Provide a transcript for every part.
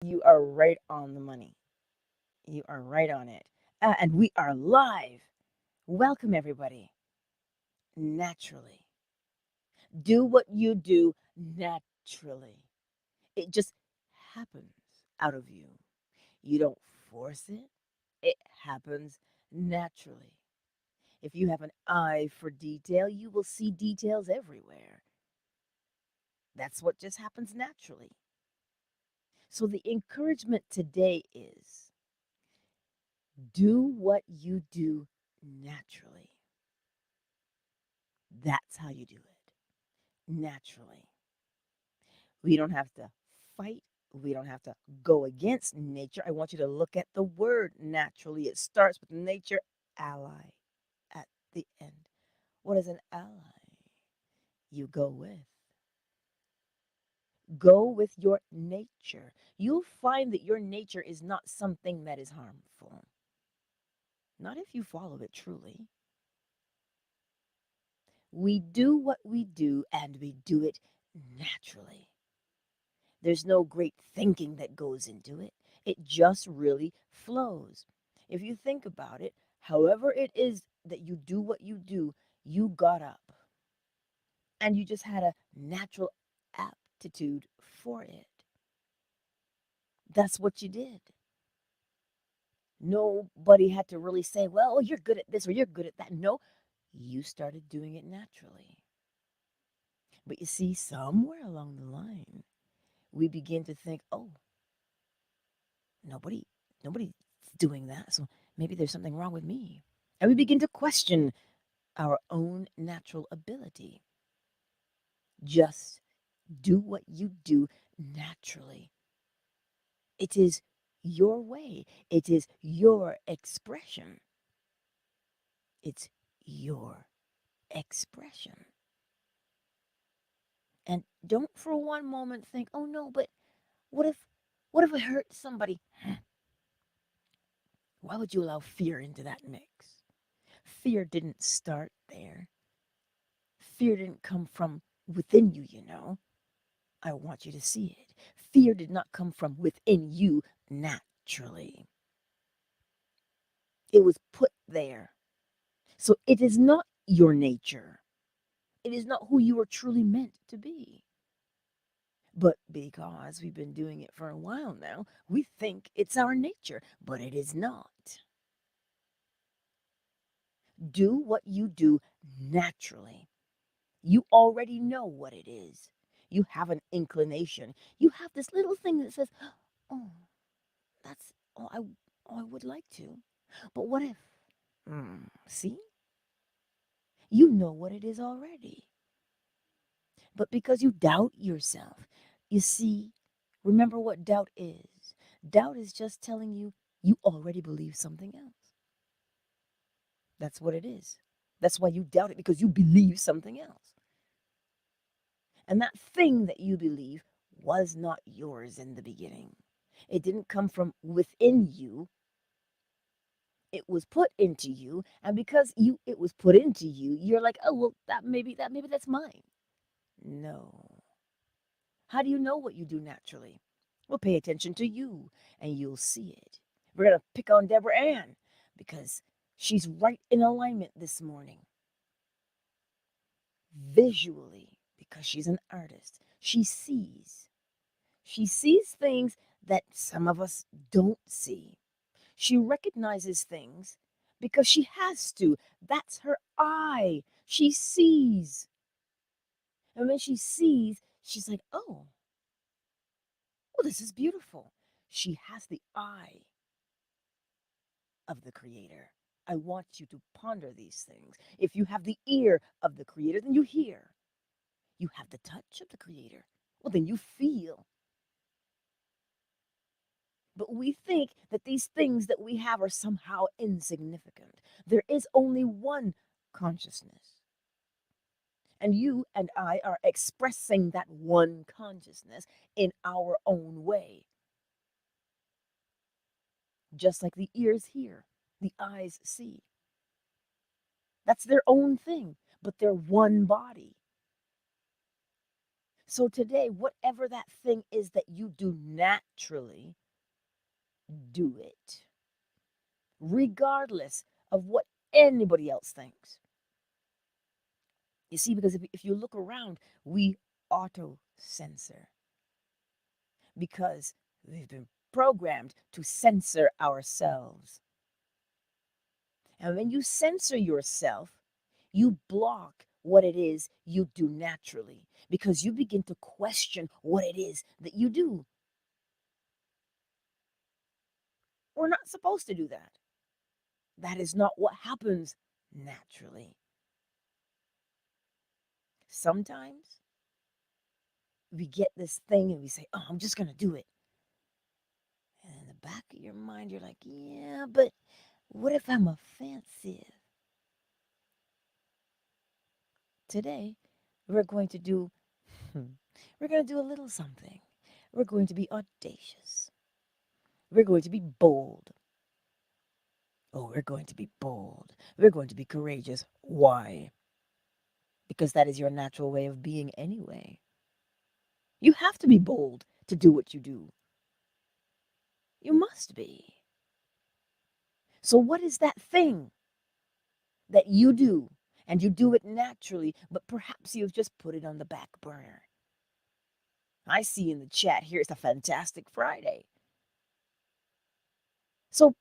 You are right on the money. You are right on it. And we are live. Welcome, everybody. Naturally. Do what you do naturally. It just happens out of you. You don't force it, it happens naturally. If you have an eye for detail, you will see details everywhere. That's what just happens naturally. So, the encouragement today is do what you do naturally. That's how you do it naturally. We don't have to fight. We don't have to go against nature. I want you to look at the word naturally. It starts with nature, ally at the end. What is an ally? You go with. Go with your nature. You'll find that your nature is not something that is harmful. Not if you follow it truly. We do what we do and we do it naturally. There's no great thinking that goes into it. It just really flows. If you think about it, however it is that you do what you got up and you just had a natural aptitude for it. That's what you did. Nobody had to really say, well, oh, you're good at this or you're good at that. No, you started doing it naturally. But you see, somewhere along the line, we begin to think, oh, nobody, nobody's doing that. So maybe there's something wrong with me. And we begin to question our own natural ability. Just do what you do naturally. It is your way, it is your expression. It's your expression. And don't for one moment think, oh no, but what if what if I hurt somebody? Why would you allow fear into that mix? Fear didn't start there. Fear didn't come from within you, you know. I want you to see it. Fear did not come from within you naturally. It was put there. So it is not your nature. It is not who you are truly meant to be. But because we've been doing it for a while now, we think it's our nature, but it is not. Do what you do naturally. You already know what it is. You have an inclination. You have this little thing that says, oh, that's, oh, I would like to. But what if? See? You know what it is already. But because you doubt yourself, you see, remember what doubt is. Doubt is just telling you you already believe something else. That's what it is. That's why you doubt it because you believe something else. And that thing that you believe was not yours in the beginning. It didn't come from within you. It was put into you, and because it was put into you, you're like, "Oh, well, that maybe that's mine." No. How do you know what you do naturally? Well, pay attention to you and you'll see it. We're going to pick on Deborah Ann because she's right in alignment this morning. Visually, because she's an artist, she sees. She sees things that some of us don't see. She recognizes things because she has to. That's her eye. She sees. And when she sees, she's like, oh, well, this is beautiful. She has the eye of the Creator. I want you to ponder these things. If you have the ear of the Creator, then you hear. You have the touch of the Creator. Well, then you feel. But we think that these things that we have are somehow insignificant. There is only one consciousness. And you and I are expressing that one consciousness in our own way. Just like the ears hear, the eyes see. That's their own thing, but they're one body. So today, whatever that thing is that you do naturally, do it, regardless of what anybody else thinks. You see, because if you look around, we auto censor because we've been programmed to censor ourselves. And when you censor yourself, you block what it is you do naturally because you begin to question what it is that you do. We're not supposed to do that. That is not what happens naturally. Sometimes we get this thing and we say, oh, I'm just going to do it. And in the back of your mind, you're like, yeah, but what if I'm offensive? Today, we're going to do, we're going to do a little something. We're going to be audacious. We're going to be bold. Oh, we're going to be bold. We're going to be courageous. Why? Because that is your natural way of being anyway. You have to be bold to do what you do. You must be. So, what is that thing that you do? And you do it naturally, but perhaps you've just put it on the back burner. I see in the chat here it's a fantastic Friday. So,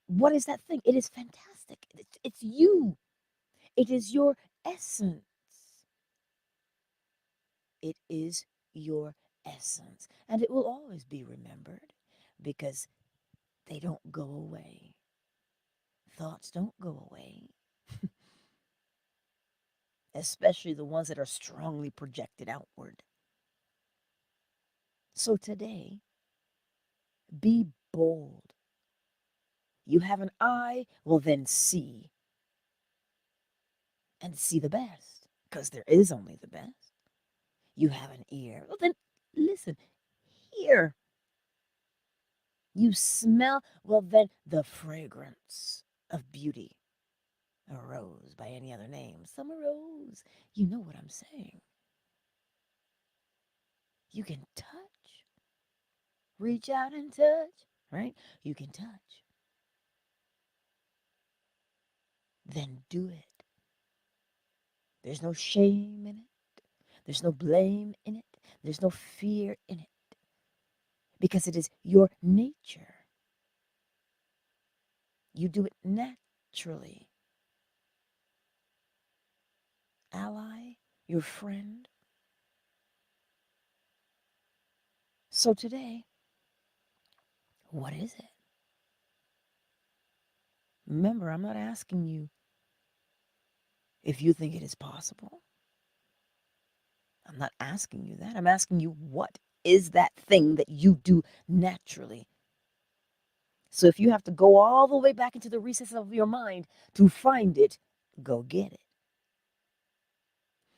what is that thing? It is fantastic. It's you, it is your essence. It is your essence. And it will always be remembered because they don't go away. Thoughts don't go away, especially the ones that are strongly projected outward. So today, be bold. You have an eye, well, then see. And see the best, because there is only the best. You have an ear, well, then listen, hear. You smell, well, then the fragrance of beauty. A rose by any other name, summer rose. You know what I'm saying. You can touch, reach out and touch, right? You can touch. Then do it. There's no shame in it. There's no blame in it. There's no fear in it. Because it is your nature. You do it naturally. Ally, your friend. So today, what is it? Remember, I'm not asking you if you think it is possible. I'm not asking you that. I'm asking you, what is that thing that you do naturally? So if you have to go all the way back into the recesses of your mind to find it, go get it.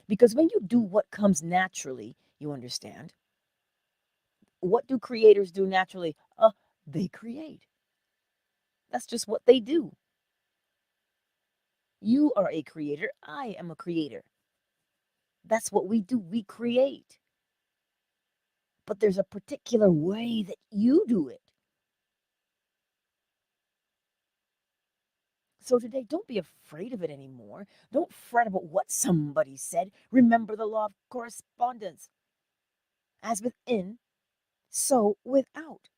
Because when you do what comes naturally, you understand. What do creators do naturally? They create. That's just what they do. You are a creator. I am a creator. That's what we do. We create. But there's a particular way that you do it. So today, don't be afraid of it anymore. Don't fret about what somebody said. Remember the law of correspondence. As within, so without.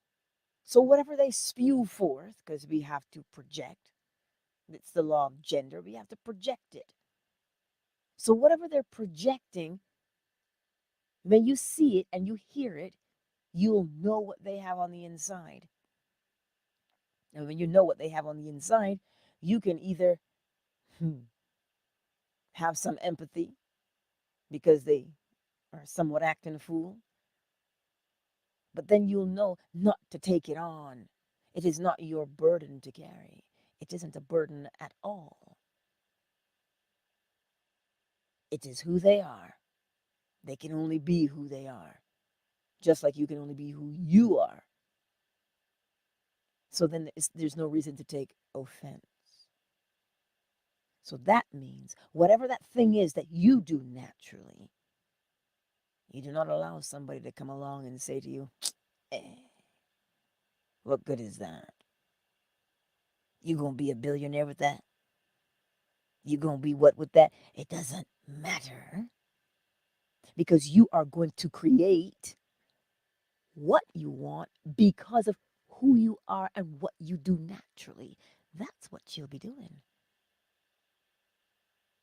So whatever they spew forth, because we have to project, it's the law of gender, we have to project it. So whatever they're projecting, when you see it and you hear it, you'll know what they have on the inside. And when you know what they have on the inside, you can either have some empathy because they are somewhat acting a fool, but then you'll know not to take it on. It is not your burden to carry. It isn't a burden at all. It is who they are. They can only be who they are, just like you can only be who you are. So then there's no reason to take offense. So that means whatever that thing is that you do naturally, You do not allow somebody to come along and say to you, what good is that? You gonna be a billionaire with that? You gonna be what with that? It doesn't matter, because you are going to create what you want because of who you are and what you do naturally. That's what you'll be doing.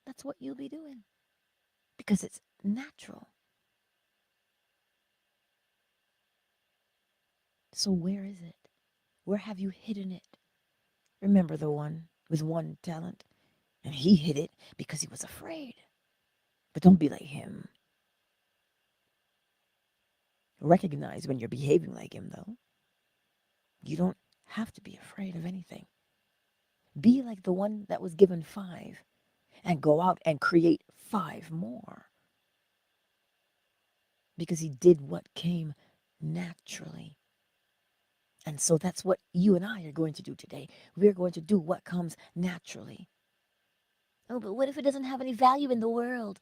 That's what you'll be doing because it's natural. So, where is it? Where have you hidden it? Remember the one with one talent, and he hid it because he was afraid. But don't be like him. Recognize when you're behaving like him, though. You don't have to be afraid of anything. Be like the one that was given 5 and go out and create 5 more, because he did what came naturally. And so that's what you and I are going to do today. We're going to do what comes naturally. Oh, but what if it doesn't have any value in the world?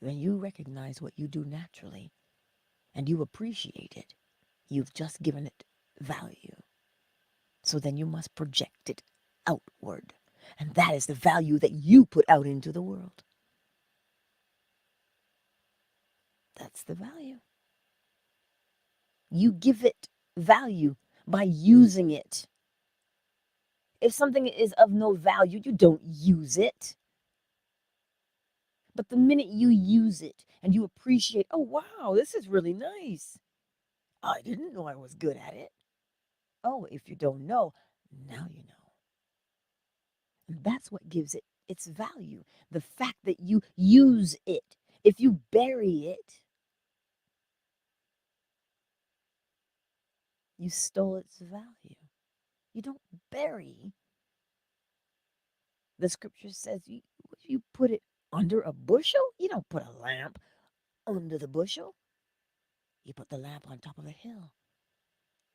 Then you recognize what you do naturally and you appreciate it. You've just given it value. So then you must project it outward. And that is the value that you put out into the world. That's the value. You give it value by using it. If something is of no value, you don't use it. But the minute you use it and you appreciate, oh, wow, this is really nice. I didn't know I was good at it. Oh, if you don't know, now you know. And that's what gives it its value. The fact that you use it. If you bury it, you stole its value. You don't bury. The scripture says you put it under a bushel. You don't put a lamp under the bushel. You put the lamp on top of a hill.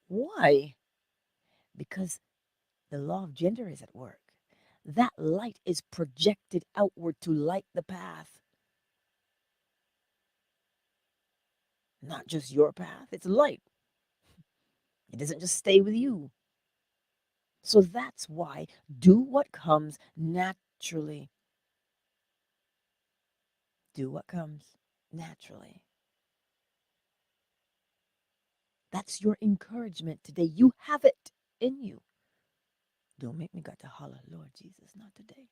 Why? Because the law of gender is at work. That light is projected outward to light the path. Not just your path, it's light. It doesn't just stay with you. So that's why do what comes naturally. Do what comes naturally. That's your encouragement today. You have it in you. Don't make me got to holler, Lord Jesus, not today.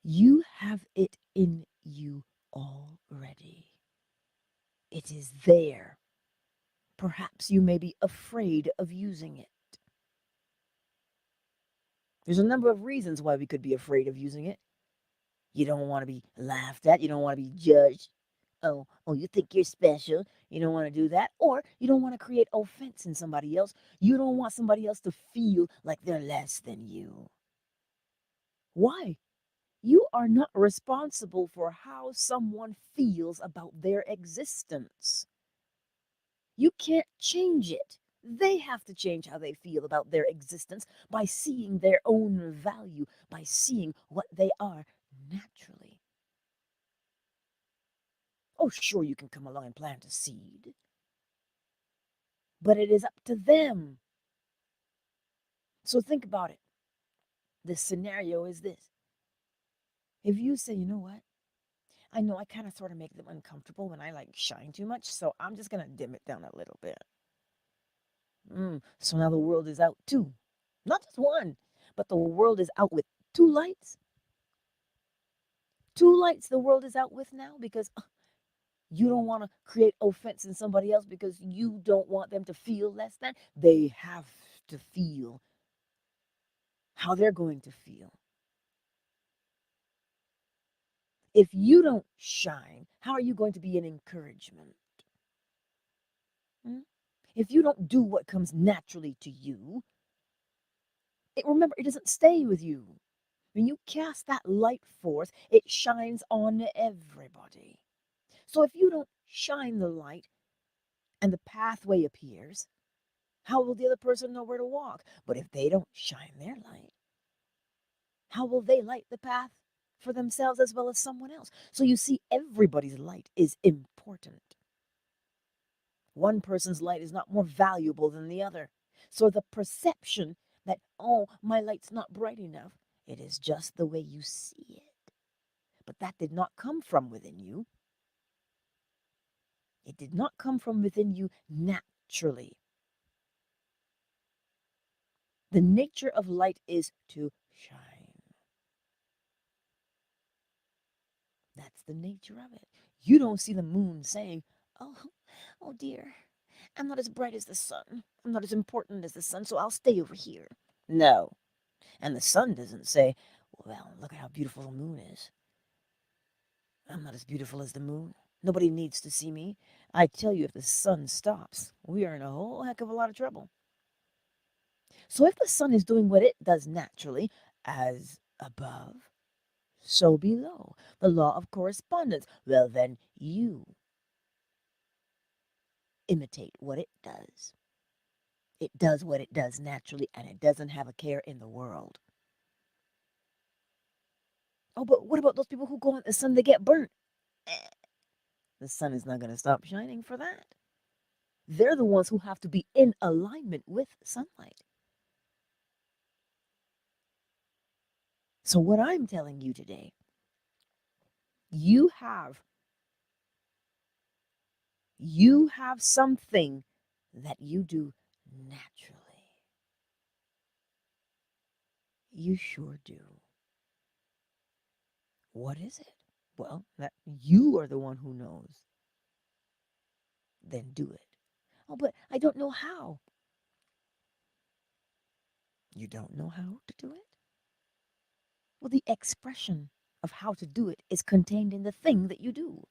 You have it in you already. It is there. Perhaps you may be afraid of using it. There's a number of reasons why we could be afraid of using it. You don't want to be laughed at. You don't want to be judged. Oh, you think you're special. You don't want to do that. Or you don't want to create offense in somebody else. You don't want somebody else to feel like they're less than you. Why? You are not responsible for how someone feels about their existence. You can't change it. They have to change how they feel about their existence by seeing their own value, by seeing what they are naturally. Oh, sure, you can come along and plant a seed, but it is up to them. So think about it. The scenario is this. If you say, you know what? I know I kind of sort of make them uncomfortable when I like shine too much, so I'm just going to dim it down a little bit. So now the world is out too. Not just one, but the world is out with 2 lights. 2 lights the world is out with now because you don't want to create offense in somebody else because you don't want them to feel less than. They have to feel how they're going to feel. If you don't shine, how are you going to be an encouragement? If you don't do what comes naturally to you, remember, it doesn't stay with you. When you cast that light forth, it shines on everybody. So if you don't shine the light and the pathway appears, how will the other person know where to walk? But if they don't shine their light, how will they light the path for themselves as well as someone else. So you see, everybody's light is important. One person's light is not more valuable than the other. So the perception that, oh, my light's not bright enough, it is just the way you see it. But that did not come from within you. It did not come from within you naturally. The nature of light is to shine. That's the nature of it. You don't see the moon saying, oh, oh dear, I'm not as bright as the sun. I'm not as important as the sun, so I'll stay over here. No. And the sun doesn't say, well, look at how beautiful the moon is. I'm not as beautiful as the moon. Nobody needs to see me. I tell you, if the sun stops, we are in a whole heck of a lot of trouble. So if the sun is doing what it does naturally, as above, so below, the law of correspondence, well, then you imitate what it does. It does what it does naturally, and it doesn't have a care in the world. Oh, but what about those people who go in the sun, they get burnt? The sun is not going to stop shining for that. They're the ones who have to be in alignment with sunlight. So what I'm telling you today, you have something that you do naturally. You sure do. What is it? Well, that you are the one who knows. Then do it. Oh, but I don't know how. You don't know how to do it? Well, the expression of how to do it is contained in the thing that you do.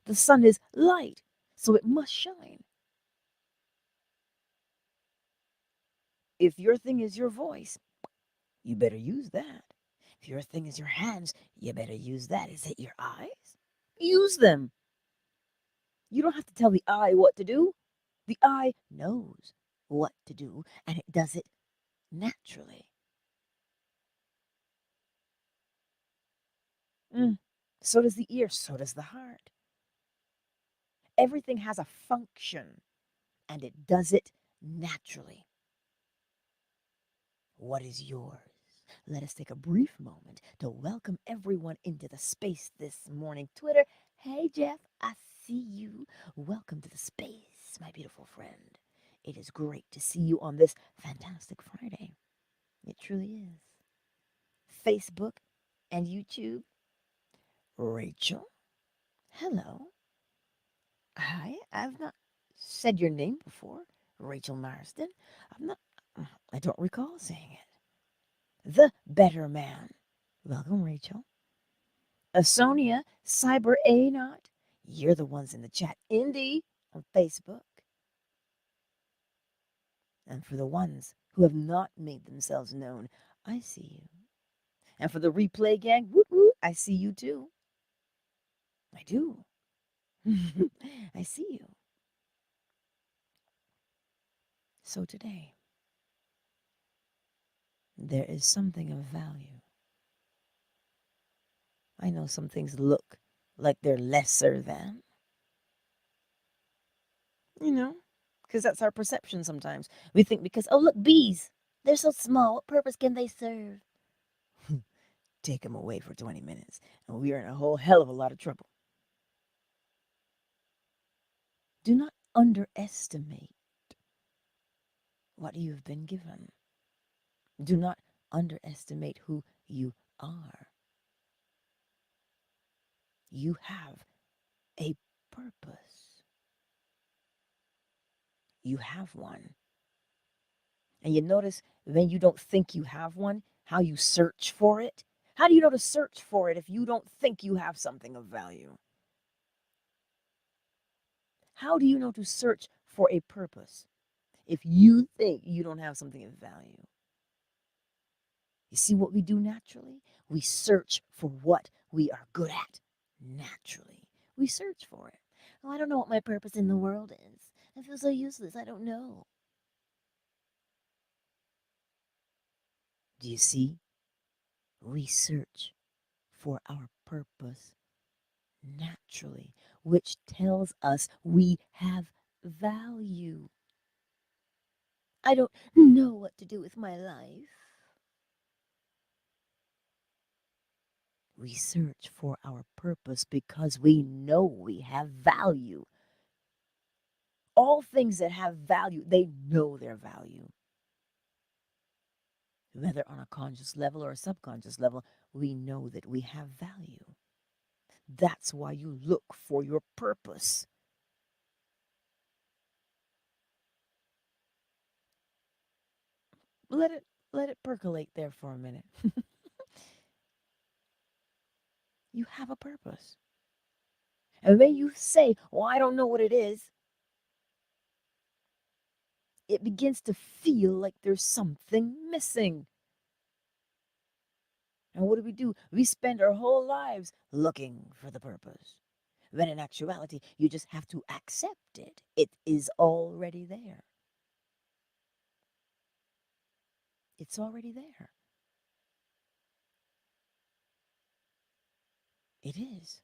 The sun is light, so it must shine. If your thing is your voice, you better use that. If your thing is your hands, you better use that. Is it your eyes? Use them. You don't have to tell the eye what to do. The eye knows what to do, and it does it naturally. So does the ear, so does the heart. Everything has a function, and it does it naturally. What is yours? Let us take a brief moment to welcome everyone into the space this morning. Twitter, hey Jeff, I see you. Welcome to the space, my beautiful friend. It is great to see you on this fantastic Friday. It truly is. Facebook and YouTube, Rachel, hello. Hi, I've not said your name before, Rachel Marsden. I don't recall saying it. The Better Man. Welcome, Rachel. Sonia, Cyber A Not. You're the ones in the chat. Indy on Facebook. And for the ones who have not made themselves known, I see you. And for the replay gang, whoop, whoop, I see you too. I do. I see you. So today, there is something of value. I know some things look like they're lesser than, because that's our perception sometimes. We think because, oh, look, bees, they're so small. What purpose can they serve? Take them away for 20 minutes, and we are in a whole hell of a lot of trouble. Do not underestimate what you've been given. Do not underestimate who you are. You have a purpose. You have one. And you notice when you don't think you have one, how you search for it? How do you know to search for it if you don't think you have something of value? How do you know to search for a purpose if you think you don't have something of value? You see what we do naturally? We search for what we are good at naturally. We search for it. Oh, I don't know what my purpose in the world is. I feel so useless. I don't know. Do you see? We search for our purpose naturally, which tells us we have value. I don't know what to do with my life. We search for our purpose because we know we have value. All things that have value, they know their value. Whether on a conscious level or a subconscious level, we know that we have value. That's why you look for your purpose. Let it percolate there for a minute. You have a purpose. And when you say, "Well, I don't know what it is," it begins to feel like there's something missing. And what do? We spend our whole lives looking for the purpose. When in actuality, you just have to accept it. It is already there. It's already there. It is.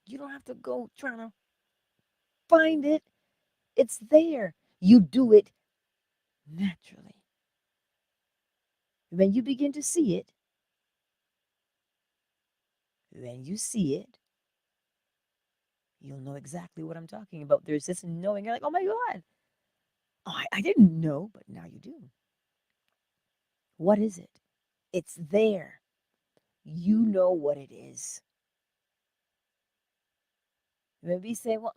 You don't have to go trying to find it. It's there. You do it naturally. When you begin to see it, when you see it, you'll know exactly what I'm talking about. There's this knowing. You're like, oh my God. Oh, I didn't know, but now you do. What is it? It's there. You know what it is. Maybe you say, well,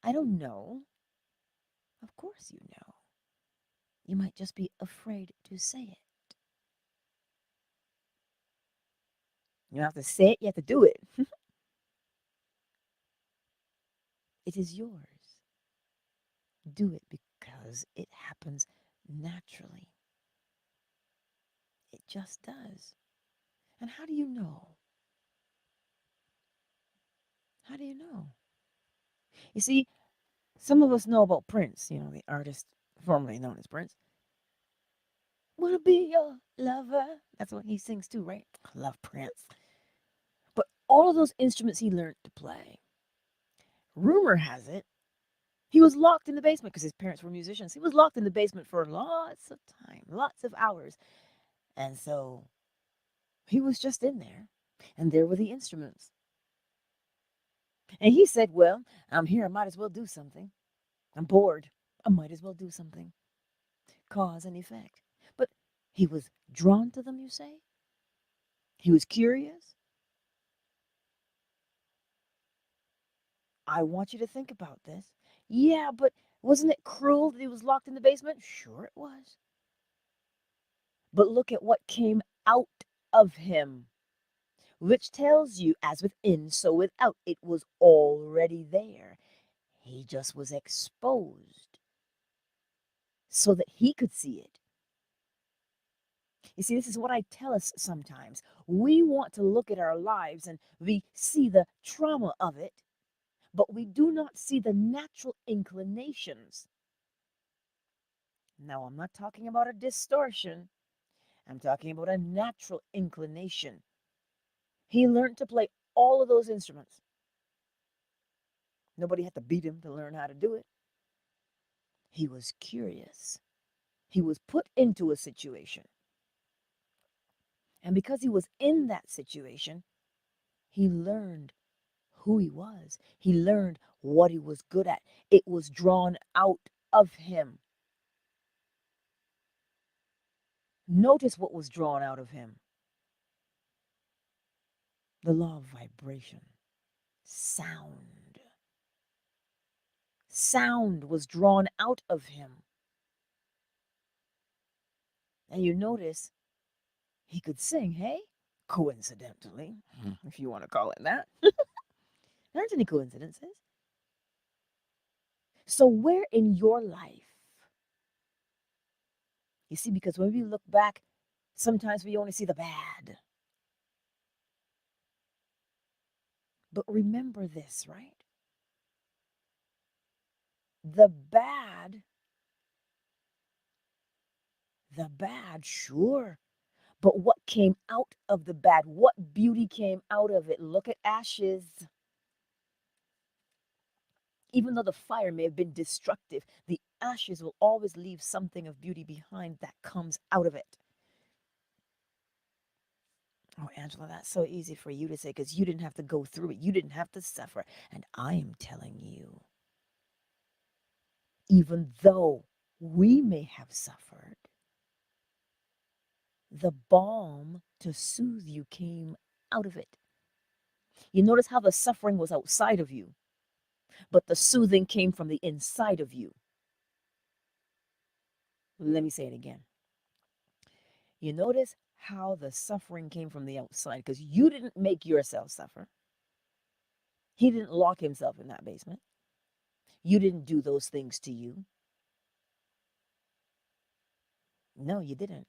I don't know. Of course you know. You might just be afraid to say it. You don't have to say it, you have to do it. It is yours. Do it because it happens naturally. It just does. And how do you know? How do you know? You see, some of us know about Prince, the artist formerly known as Prince. Wanna be your lover. That's what he sings too, right? I love Prince. But all of those instruments he learned to play, rumor has it, he was locked in the basement because his parents were musicians. He was locked in the basement for lots of time, lots of hours. And so he was just in there, and there were the instruments. And he said, well, I'm here. I might as well do something. I'm bored. I might as well do something. Cause and effect. But he was drawn to them, you say? He was curious? I want you to think about this. Yeah, but wasn't it cruel that he was locked in the basement? Sure, it was. But look at what came out of him, which tells you, as within, so without. It was already there. He just was exposed so that he could see it. You see, this is what I tell us sometimes. We want to look at our lives and we see the trauma of it, but we do not see the natural inclinations. Now, I'm not talking about a distortion. I'm talking about a natural inclination. He learned to play all of those instruments. Nobody had to beat him to learn how to do it. He was curious. He was put into a situation. And because he was in that situation, he learned who he was. He learned what he was good at. It was drawn out of him. Notice what was drawn out of him: the law of vibration, sound. Sound was drawn out of him. And you notice he could sing, hey? Coincidentally, if you want to call it that. There aren't any coincidences. So, where in your life, you see, because when we look back, sometimes we only see the bad. But remember this, right? The bad, sure, But what came out of the bad? What beauty came out of it? Look at ashes. Even though the fire may have been destructive, the ashes will always leave something of beauty behind that comes out of it. Oh, Angela, that's so easy for you to say because you didn't have to go through it. You didn't have to suffer. And I am telling you, even though we may have suffered, the balm to soothe you came out of it. You notice how the suffering was outside of you, but the soothing came from the inside of you. Let me say it again. You notice how the suffering came from the outside because you didn't make yourself suffer. He didn't lock himself in that basement. You didn't do those things to you. No, you didn't.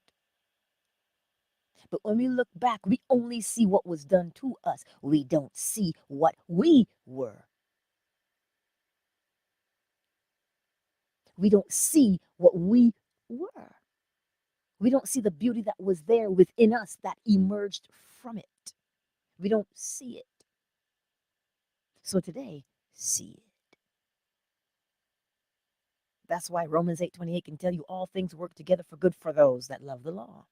But when we look back, we only see what was done to us. We don't see what we were. We don't see what we were. We don't see the beauty that was there within us that emerged from it. We don't see it. So today, see it. That's why Romans 8:28 can tell you all things work together for good for those that love the law.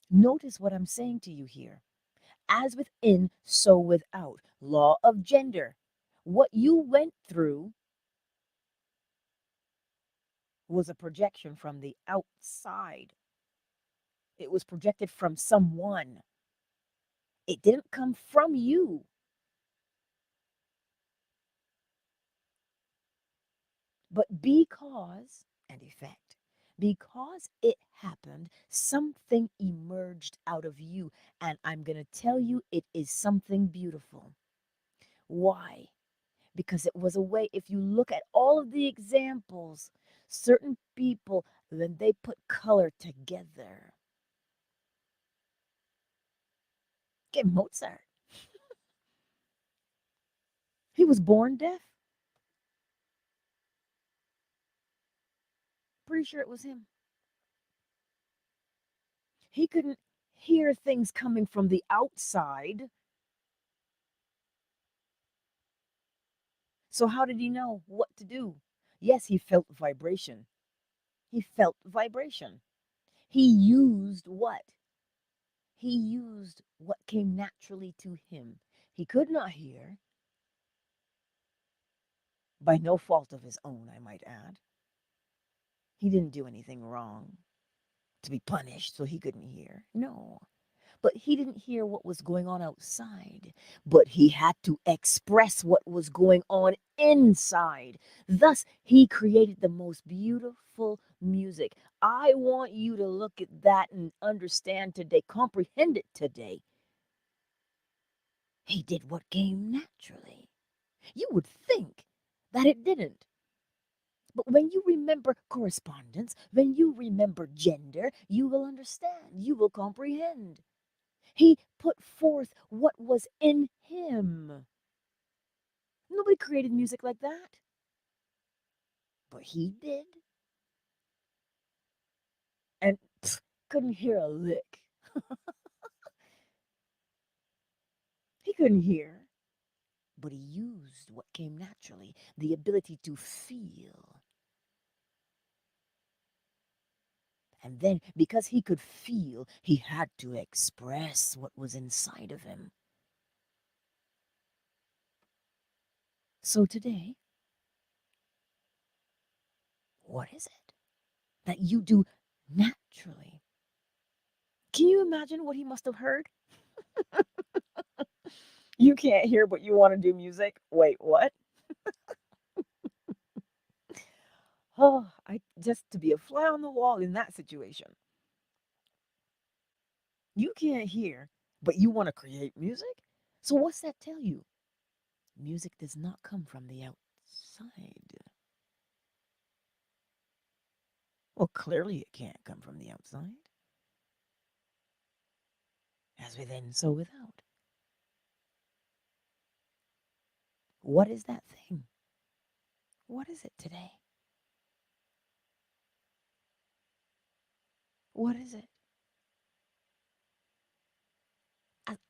Notice what I'm saying to you here. As within, so without. Law of gender. What you went through was a projection from the outside. It was projected from someone. It didn't come from you. But because and effect, because it happened, something emerged out of you. And I'm going to tell you, it is something beautiful. Why? Because it was a way, if you look at all of the examples, certain people, then they put color together. Get Mozart. He was born deaf. Pretty sure it was him. He couldn't hear things coming from the outside. So how did he know what to do? Yes, he felt vibration. He felt vibration. He used what? He used what came naturally to him. He could not hear, by no fault of his own, I might add. He didn't do anything wrong to be punished so he couldn't hear. No. But he didn't hear what was going on outside, but he had to express what was going on inside. Thus, he created the most beautiful music. I want you to look at that and understand today, comprehend it today. He did what came naturally. You would think that it didn't. But when you remember correspondence, when you remember gender, you will understand, you will comprehend. He put forth what was in him. Nobody created music like that. But he did. And couldn't hear a lick. He couldn't hear. But he used what came naturally, the ability to feel. And then, because he could feel, he had to express what was inside of him. So today, what is it that you do naturally? Can you imagine what he must have heard? You can't hear, but you want to do music? Wait, what? Oh, I just to be a fly on the wall in that situation. You can't hear, but you want to create music? So what's that tell you? Music does not come from the outside. Well, clearly it can't come from the outside. As within, so without. What is that thing? What is it today? What is it?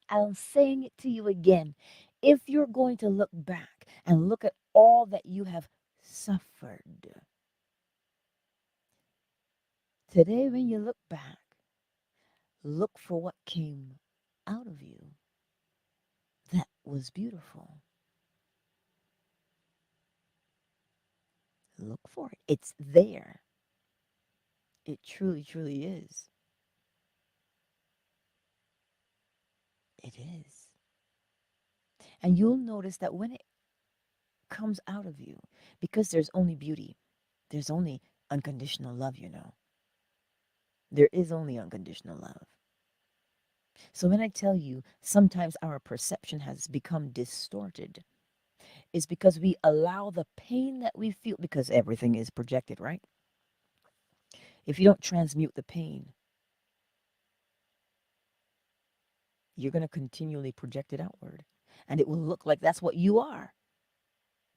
I'm saying it to you again. If you're going to look back and look at all that you have suffered, today when you look back, look for what came out of you that was beautiful. Look for it. It's there. It truly, truly is. It is. And you'll notice that when it comes out of you, because there's only beauty, there's only unconditional love, you know. There is only unconditional love. So when I tell you sometimes our perception has become distorted, it's because we allow the pain that we feel, because everything is projected, right? If you don't transmute the pain, you're going to continually project it outward. And it will look like that's what you are.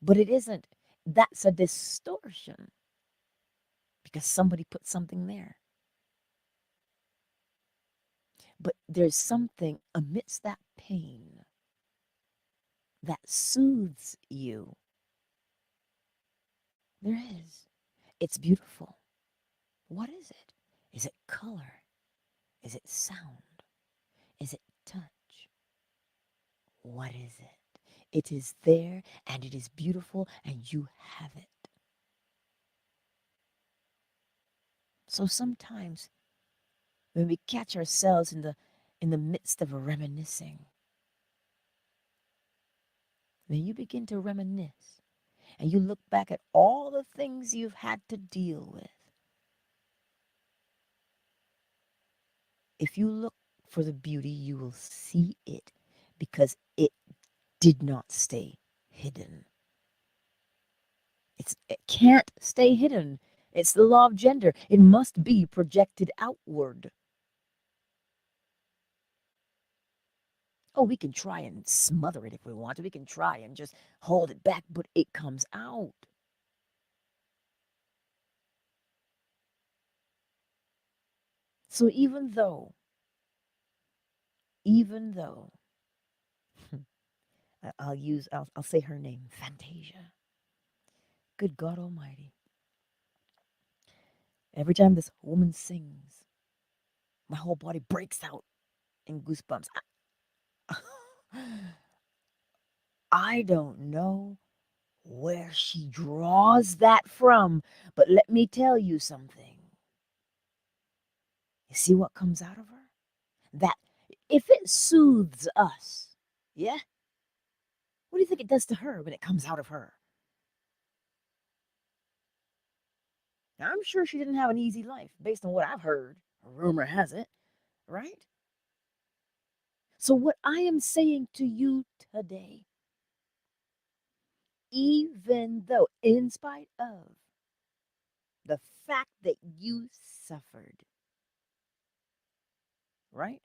But it isn't. That's a distortion because somebody put something there. But there's something amidst that pain that soothes you. There is. It's beautiful. What is it? Is it color? Is it sound? Is it touch? What is it? It is there and it is beautiful and you have it. So sometimes when we catch ourselves in the midst of a reminiscing, when you begin to reminisce and you look back at all the things you've had to deal with, if you look for the beauty, you will see it because it did not stay hidden. It can't stay hidden. It's the law of gender. It must be projected outward. Oh, we can try and smother it if we want to. We can try and just hold it back, but it comes out. So even though I'll say her name, Fantasia. Good God Almighty. Every time this woman sings, my whole body breaks out in goosebumps. I don't know where she draws that from, but let me tell you something. You see what comes out of her? That if it soothes us, yeah, what do you think it does to her when it comes out of her? Now, I'm sure she didn't have an easy life based on what I've heard. Rumor has it, right? So, what I am saying to you today, even though, in spite of the fact that you suffered, right?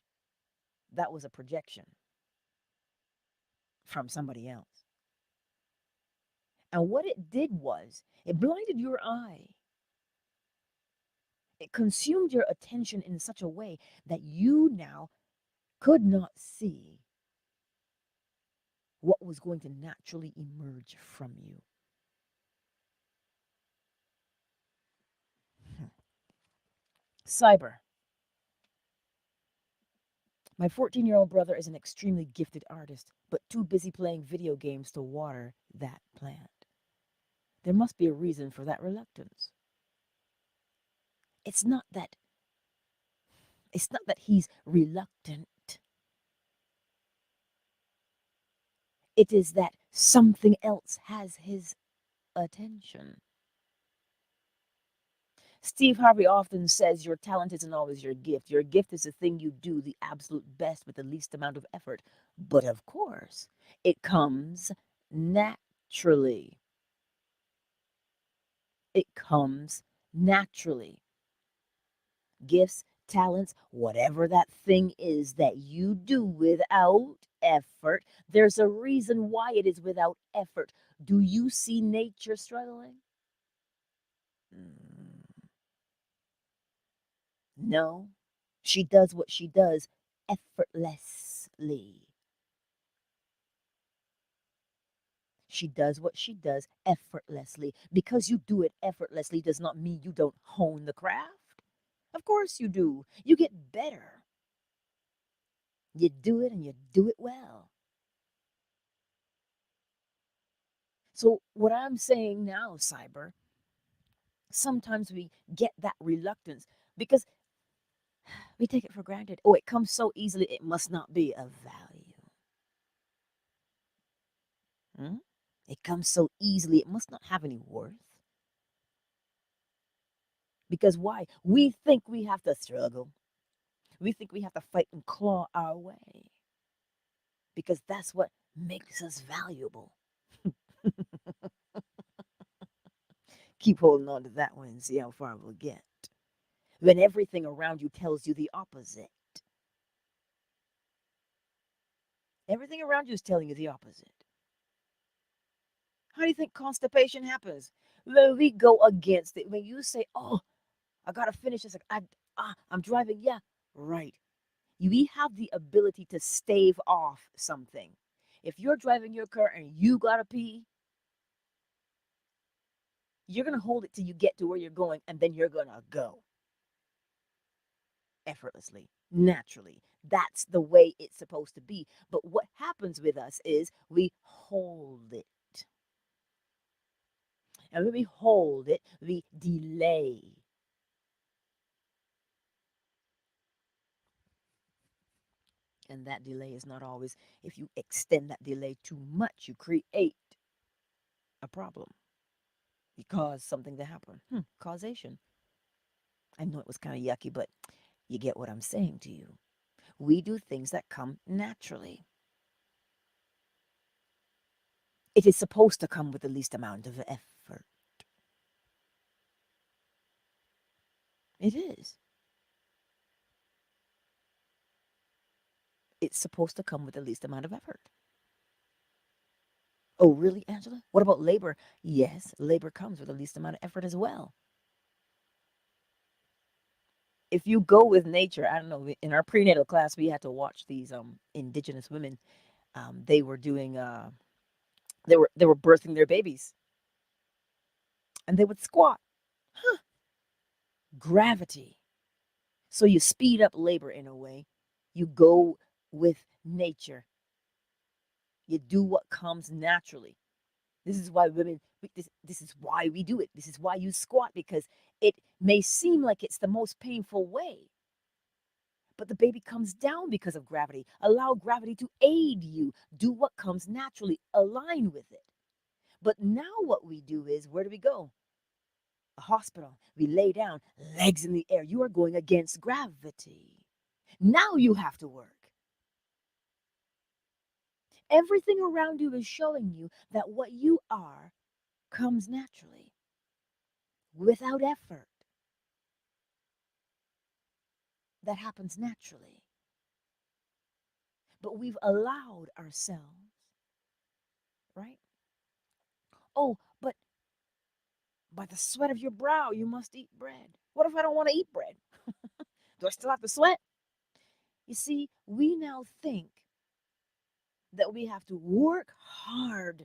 That was a projection from somebody else. And what it did was it blinded your eye. It consumed your attention in such a way that you now could not see what was going to naturally emerge from you. Cyber. My 14-year-old brother is an extremely gifted artist, but too busy playing video games to water that plant. There must be a reason for that reluctance. It's not that it's not that he's reluctant. It is that something else has his attention. Steve Harvey often says your talent isn't always your gift. Your gift is the thing you do the absolute best with the least amount of effort. But of course, it comes naturally. It comes naturally. Gifts, talents, whatever that thing is that you do without effort, there's a reason why it is without effort. Do you see nature struggling? Mm. No, she does what she does effortlessly. She does what she does effortlessly. Because you do it effortlessly does not mean you don't hone the craft. Of course you do. You get better. You do it and you do it well. So, what I'm saying now, Cyber, sometimes we get that reluctance because we take it for granted. Oh, it comes so easily, it must not be of value. Hmm? It comes so easily, it must not have any worth. Because why? We think we have to struggle. We think we have to fight and claw our way. Because that's what makes us valuable. Keep holding on to that one and see how far we'll get. When everything around you tells you the opposite. Everything around you is telling you the opposite. How do you think constipation happens? When we go against it. When you say, oh, I got to finish this. I'm driving. Yeah, right. We have the ability to stave off something. If you're driving your car and you got to pee, you're going to hold it till you get to where you're going, and then you're going to go effortlessly, naturally. That's the way it's supposed to be. But what happens with us is we hold it. And when we hold it, we delay. And that delay is not always, if you extend that delay too much, you create a problem. You cause something to happen. Causation. I know it was kind of yucky, but you get what I'm saying to you. We do things that come naturally. It is supposed to come with the least amount of effort. It is. It's supposed to come with the least amount of effort. Oh, really, Angela? What about labor? Yes, labor comes with the least amount of effort as well. If you go with nature, I don't know, in our prenatal class, we had to watch these indigenous women. They were doing they were birthing their babies, and they would squat. Huh. Gravity. So you speed up labor in a way. You go with nature. You do what comes naturally. This is why women, this is why we do it. This is why you squat, because it may seem like it's the most painful way, but the baby comes down because of gravity. Allow gravity to aid you. Do what comes naturally. Align with it. But now what we do is, where do we go? A hospital. We lay down, legs in the air. You are going against gravity. Now you have to work. Everything around you is showing you that what you are comes naturally, without effort. That happens naturally. But we've allowed ourselves, right? Oh, but by the sweat of your brow, you must eat bread. What if I don't want to eat bread? Do I still have to sweat? You see, we now think that we have to work hard,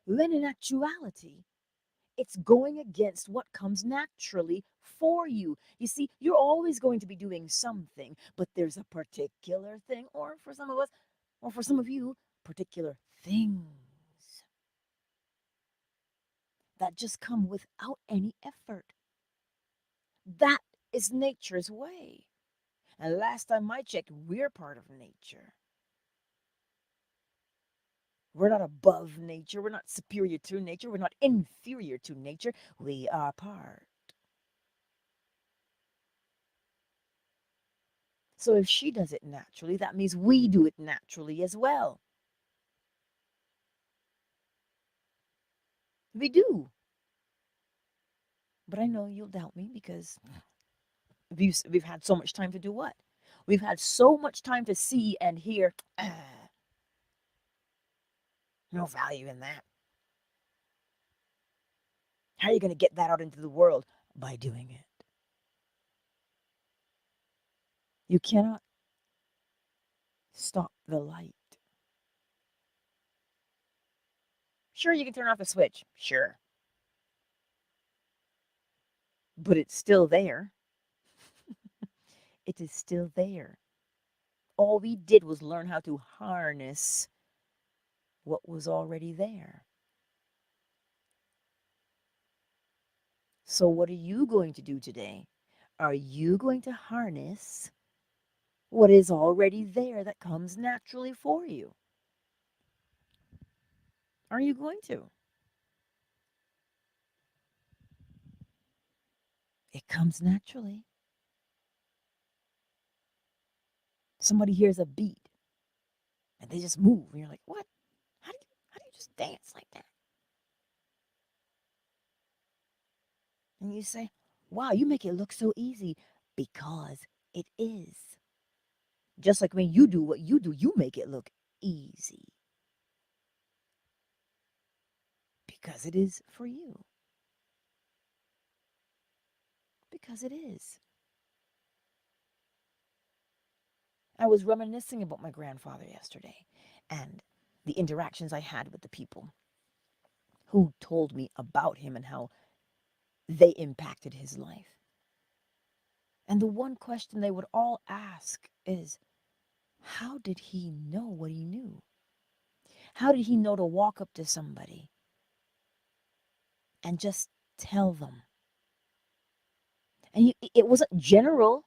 when in actuality, it's going against what comes naturally for you. You see, you're always going to be doing something, but there's a particular thing, or for some of us, or for some of you, particular things that just come without any effort. That is nature's way. And last time I checked, we're part of nature. We're not above nature. We're not superior to nature. We're not inferior to nature. We are part. So if she does it naturally, that means we do it naturally as well. We do. But I know you'll doubt me because we've had so much time to do what? We've had so much time to see and hear. No value in that. How are you going to get that out into the world? By doing it. You cannot stop the light. Sure, you can turn off the switch. Sure. But it's still there. It is still there. All we did was learn how to harness what was already there. So, what are you going to do today? Are you going to harness what is already there that comes naturally for you? Are you going to? It comes naturally. Somebody hears a beat and they just move, and you're like, "What? How do you just dance like that?" And you say, "Wow, you make it look so easy," because it is. Just like when you do what you do, you make it look easy because it is for you. Because it is. I was reminiscing about my grandfather yesterday and the interactions I had with the people who told me about him and how they impacted his life. And the one question they would all ask is, how did he know what he knew? How did he know to walk up to somebody and just tell them? And it wasn't general.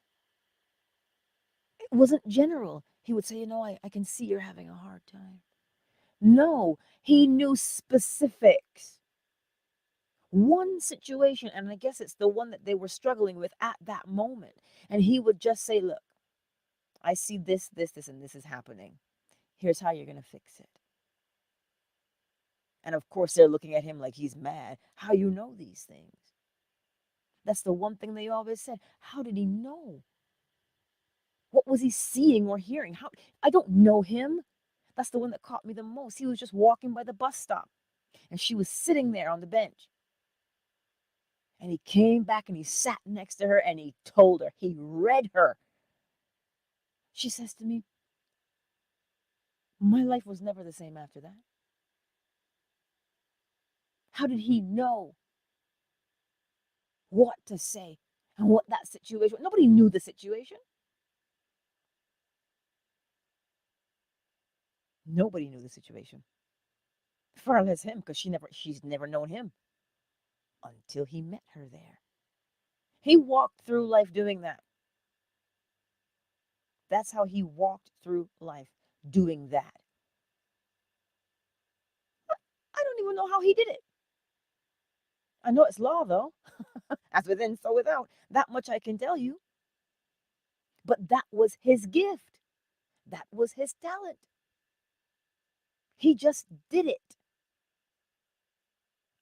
It wasn't general. He would say, I can see you're having a hard time. No, he knew specifics. One situation, and I guess it's the one that they were struggling with at that moment. And he would just say, look, I see this, and this is happening. Here's how you're going to fix it. And of course, they're looking at him like he's mad. How you know these things? That's the one thing they always said. How did he know? What was he seeing or hearing? I don't know him. That's the one that caught me the most. He was just walking by the bus stop, and she was sitting there on the bench. And he came back and he sat next to her and he told her, he read her. She says to me, my life was never the same after that. How did he know what to say and what that situation? Nobody knew the situation. Nobody knew the situation. Far less him, because she's never known him until he met her there. He walked through life doing that. That's how he walked through life, doing that. I don't even know how he did it. I know it's law, though. As within, so without. That much I can tell you. But that was his gift. That was his talent. He just did it.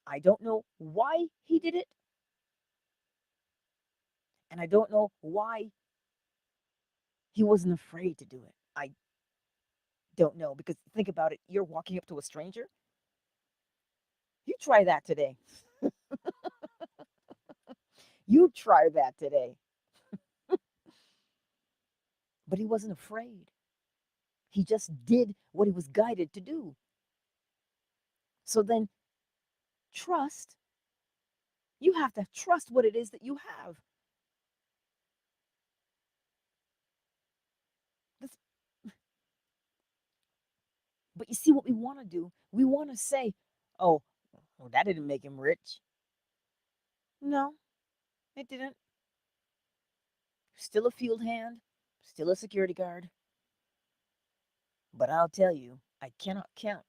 I don't know why he did it. And I don't know why he wasn't afraid to do it. I don't know. Because think about it. You're walking up to a stranger. You try that today. You try that today. But he wasn't afraid. He just did what he was guided to do. So then, trust. You have to trust what it is that you have. That's, but you see what we want to do? We want to say, oh, well, that didn't make him rich. No, it didn't. Still a field hand, still a security guard. But I'll tell you, I cannot count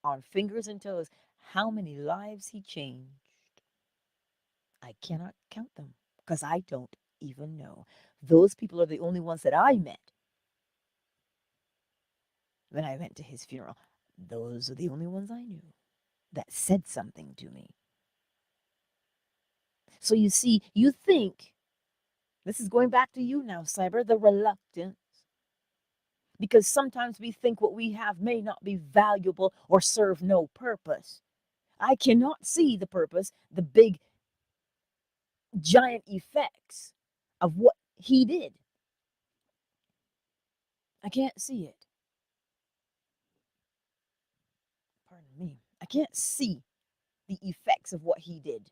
on fingers and toes how many lives he changed. I cannot count them because I don't even know. Those people are the only ones that I met when I went to his funeral. Those are the only ones I knew that said something to me. So you see, you think, this is going back to you now, Cyber, the reluctance. Because sometimes we think what we have may not be valuable or serve no purpose. I cannot see the purpose, the big, giant effects of what he did. I can't see it. Pardon me. I can't see the effects of what he did.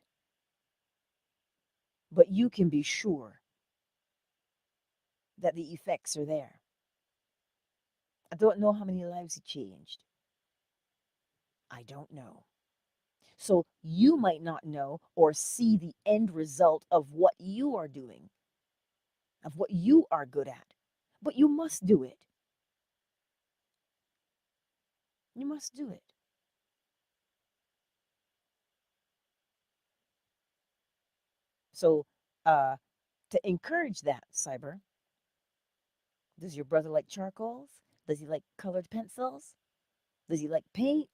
But you can be sure that the effects are there. I don't know how many lives he changed. I don't know. So you might not know or see the end result of what you are doing, of what you are good at, but you must do it. You must do it. So, to encourage that, Cyber, does your brother like charcoals? Does he like colored pencils? Does he like paint?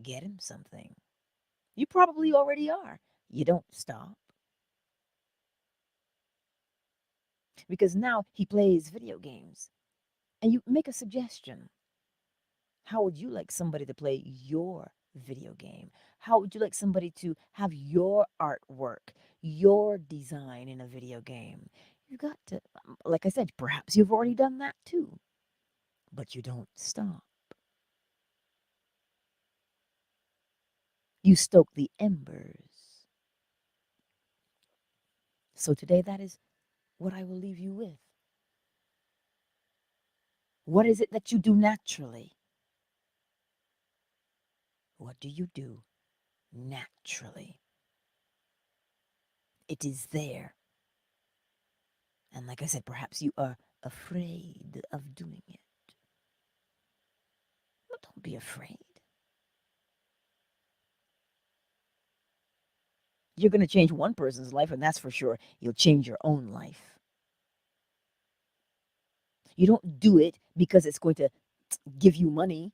Get him something. You probably already are. You don't stop. Because now he plays video games. And you make a suggestion. How would you like somebody to play your video game? How would you like somebody to have your artwork, your design in a video game? You've got to, like I said, perhaps you've already done that too, but you don't stop. You stoke the embers. So today, that is what I will leave you with. What is it that you do naturally? What do you do naturally? It is there. And like I said, perhaps you are afraid of doing it. But don't be afraid. You're going to change one person's life, and that's for sure. You'll change your own life. You don't do it because it's going to give you money.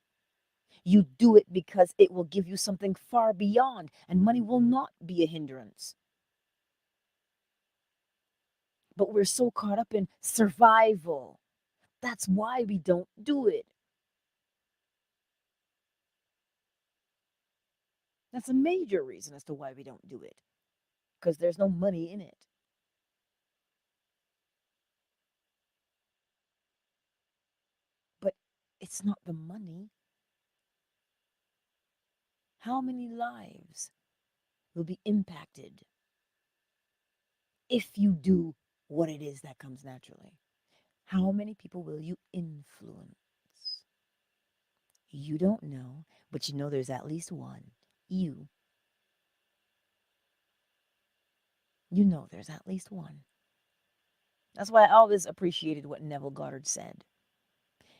You do it because it will give you something far beyond, and money will not be a hindrance. But we're so caught up in survival. That's why we don't do it. That's a major reason as to why we don't do it, because there's no money in it. But it's not the money. How many lives will be impacted if you do what it is that comes naturally? How many people will you influence? You don't know, but you know there's at least one. You. You know there's at least one. That's why I always appreciated what Neville Goddard said.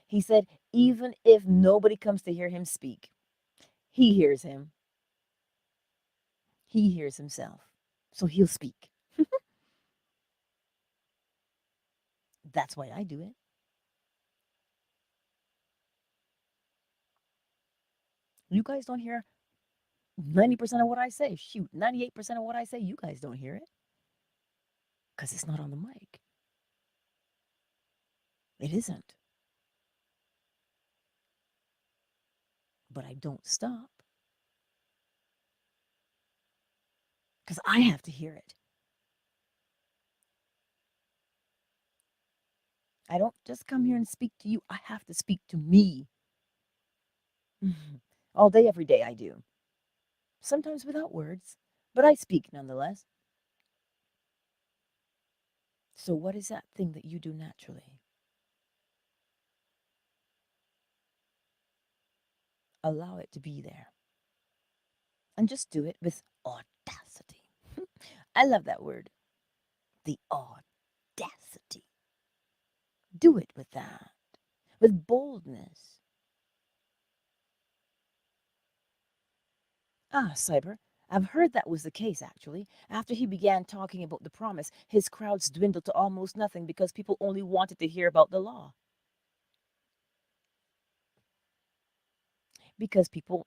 He said, even if nobody comes to hear him speak, he hears him. He hears himself. So he'll speak. That's why I do it. You guys don't hear 90% of what I say. Shoot, 98% of what I say, you guys don't hear it. Because it's not on the mic. It isn't. But I don't stop. Because I have to hear it. I don't just come here and speak to you. I have to speak to me. All day, every day, I do. Sometimes without words, but I speak nonetheless. So, what is that thing that you do naturally? Allow it to be there. And just do it with audacity. I love that word. The audacity. Do it with that, with boldness. Ah, Cyber, I've heard that was the case, actually. After he began talking about the promise, his crowds dwindled to almost nothing because people only wanted to hear about the law. Because people,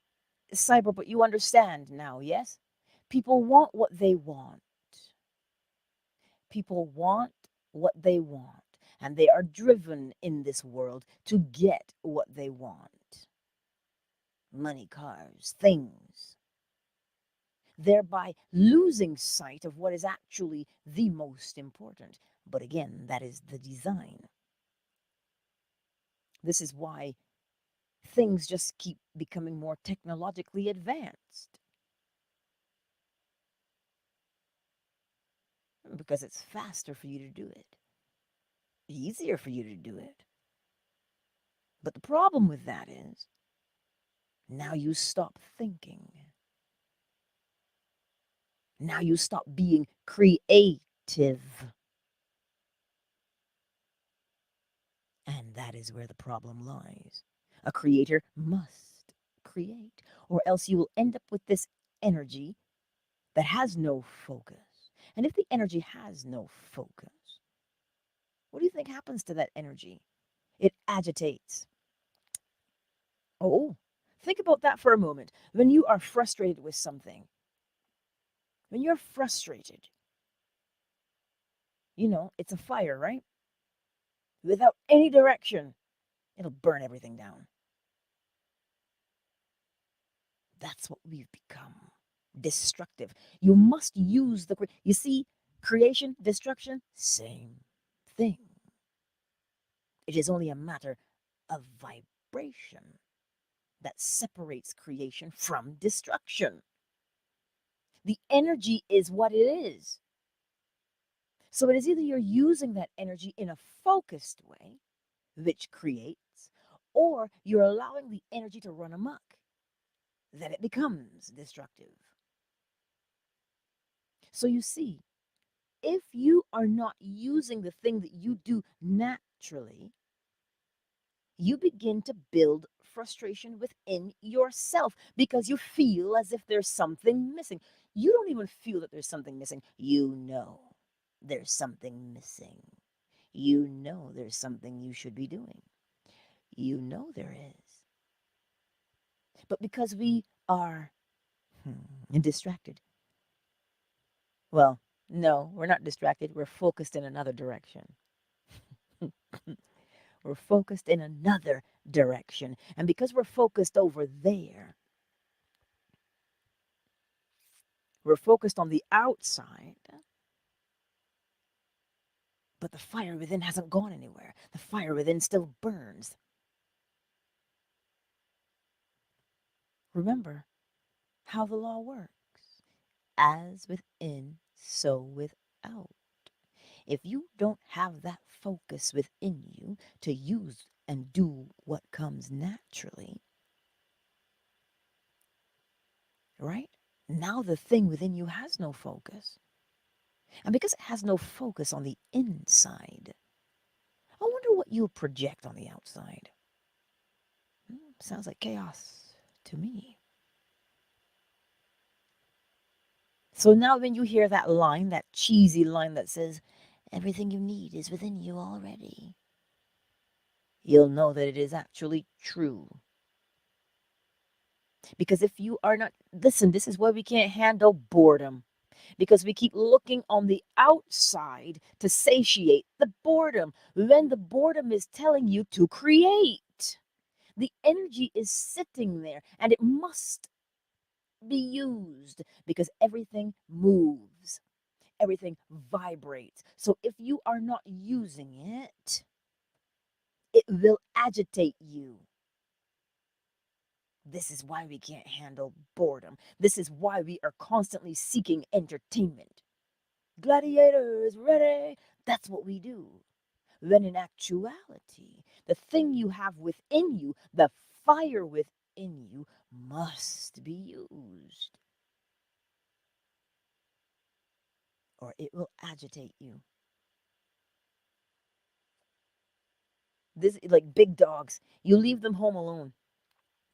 Cyber, but you understand now, yes? People want what they want. People want what they want. And they are driven in this world to get what they want. money, cars, things, thereby losing sight of what is actually the most important. But again, that is the design. This is why things just keep becoming more technologically advanced, because it's faster for you to do it, easier for you to do it. But the problem with that is now you stop thinking. Now you stop being creative. And that is where the problem lies. A creator must create, or else you will end up with this energy that has no focus. And if the energy has no focus, what do you think happens to that energy? It agitates. Oh, think about that for a moment. When you are frustrated with something, when you're frustrated, it's a fire, right? Without any direction, it'll burn everything down. That's what we've become. Destructive. You must use you see, creation, destruction, same thing. It is only a matter of vibration that separates creation from destruction. The energy is what it is. So it is either you're using that energy in a focused way, which creates, or you're allowing the energy to run amok, then it becomes destructive. So you see, if you are not using the thing that you do naturally, you begin to build frustration within yourself because you feel as if there's something missing. You don't even feel that there's something missing. You know there's something missing. You know there's something you should be doing. You know there is. But because we are distracted, well, no, we're not distracted. We're focused in another direction. We're focused in another direction. And because we're focused over there, we're focused on the outside, but the fire within hasn't gone anywhere. The fire within still burns. Remember how the law works. As within, so without. If you don't have that focus within you to use and do what comes naturally, right? Now the thing within you has no focus. And because it has no focus on the inside, I wonder what you'll project on the outside. Sounds like chaos to me. So now when you hear that line, that cheesy line that says, everything you need is within you already, you'll know that it is actually true. Because if you are not, listen, this is why we can't handle boredom. Because we keep looking on the outside to satiate the boredom, when the boredom is telling you to create. The energy is sitting there and it must be used because everything moves, everything vibrates. So if you are not using it, it will agitate you. This is why we can't handle boredom. This is why we are constantly seeking entertainment. Gladiators, ready? That's what we do. When in actuality, the thing you have within you, the fire within you, must be used, or it will agitate you. This, like big dogs, you leave them home alone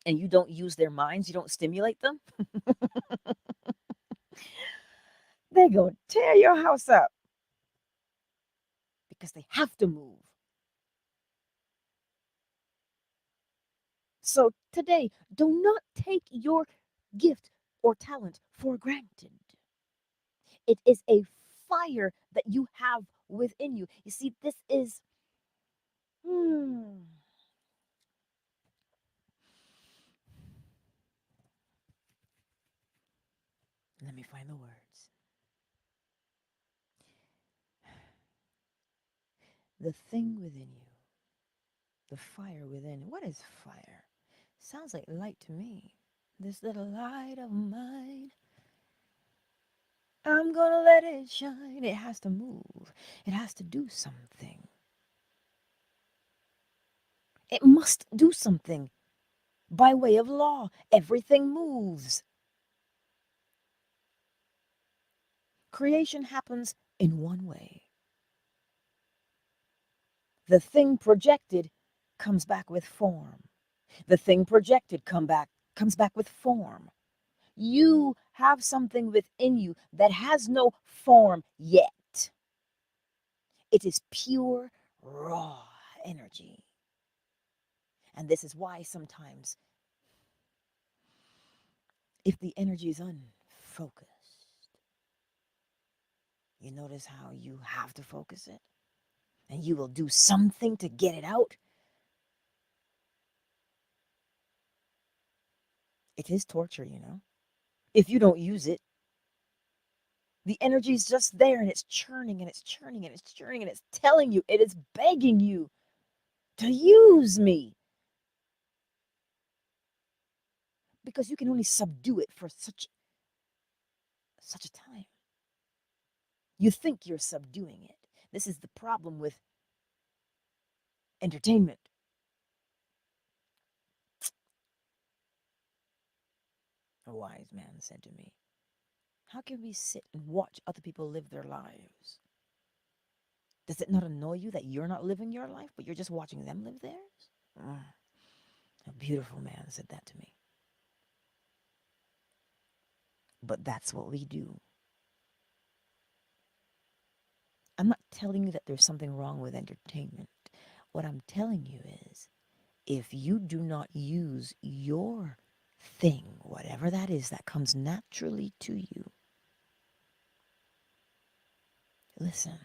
and you don't use their minds, you don't stimulate them, they go tear your house up because they have to move. So today, do not take your gift or talent for granted. It is a fire that you have within you. You see, this is me find the words. The thing within you, the fire within. What is fire? Sounds like light to me. This little light of mine, I'm gonna let it shine. It has to move. It has to do something. It must do something. By way of law, everything moves. Creation happens in one way. The thing projected comes back with form. The thing projected comes back with form. You have something within you that has no form yet. It is pure, raw energy. And this is why sometimes, if the energy is unfocused, you notice how you have to focus it, and you will do something to get it out. It is torture, you know. If you don't use it, the energy is just there, and it's churning and it's churning and it's churning, and it's telling you, it is begging you to use me. Because you can only subdue it for such a time. You think you're subduing it. This is the problem with entertainment. A wise man said to me, how can we sit and watch other people live their lives? Does it not annoy you that you're not living your life, but you're just watching them live theirs? A beautiful man said that to me. But that's what we do. I'm not telling you that there's something wrong with entertainment. What I'm telling you is, if you do not use your thing, whatever that is that comes naturally to you, listen,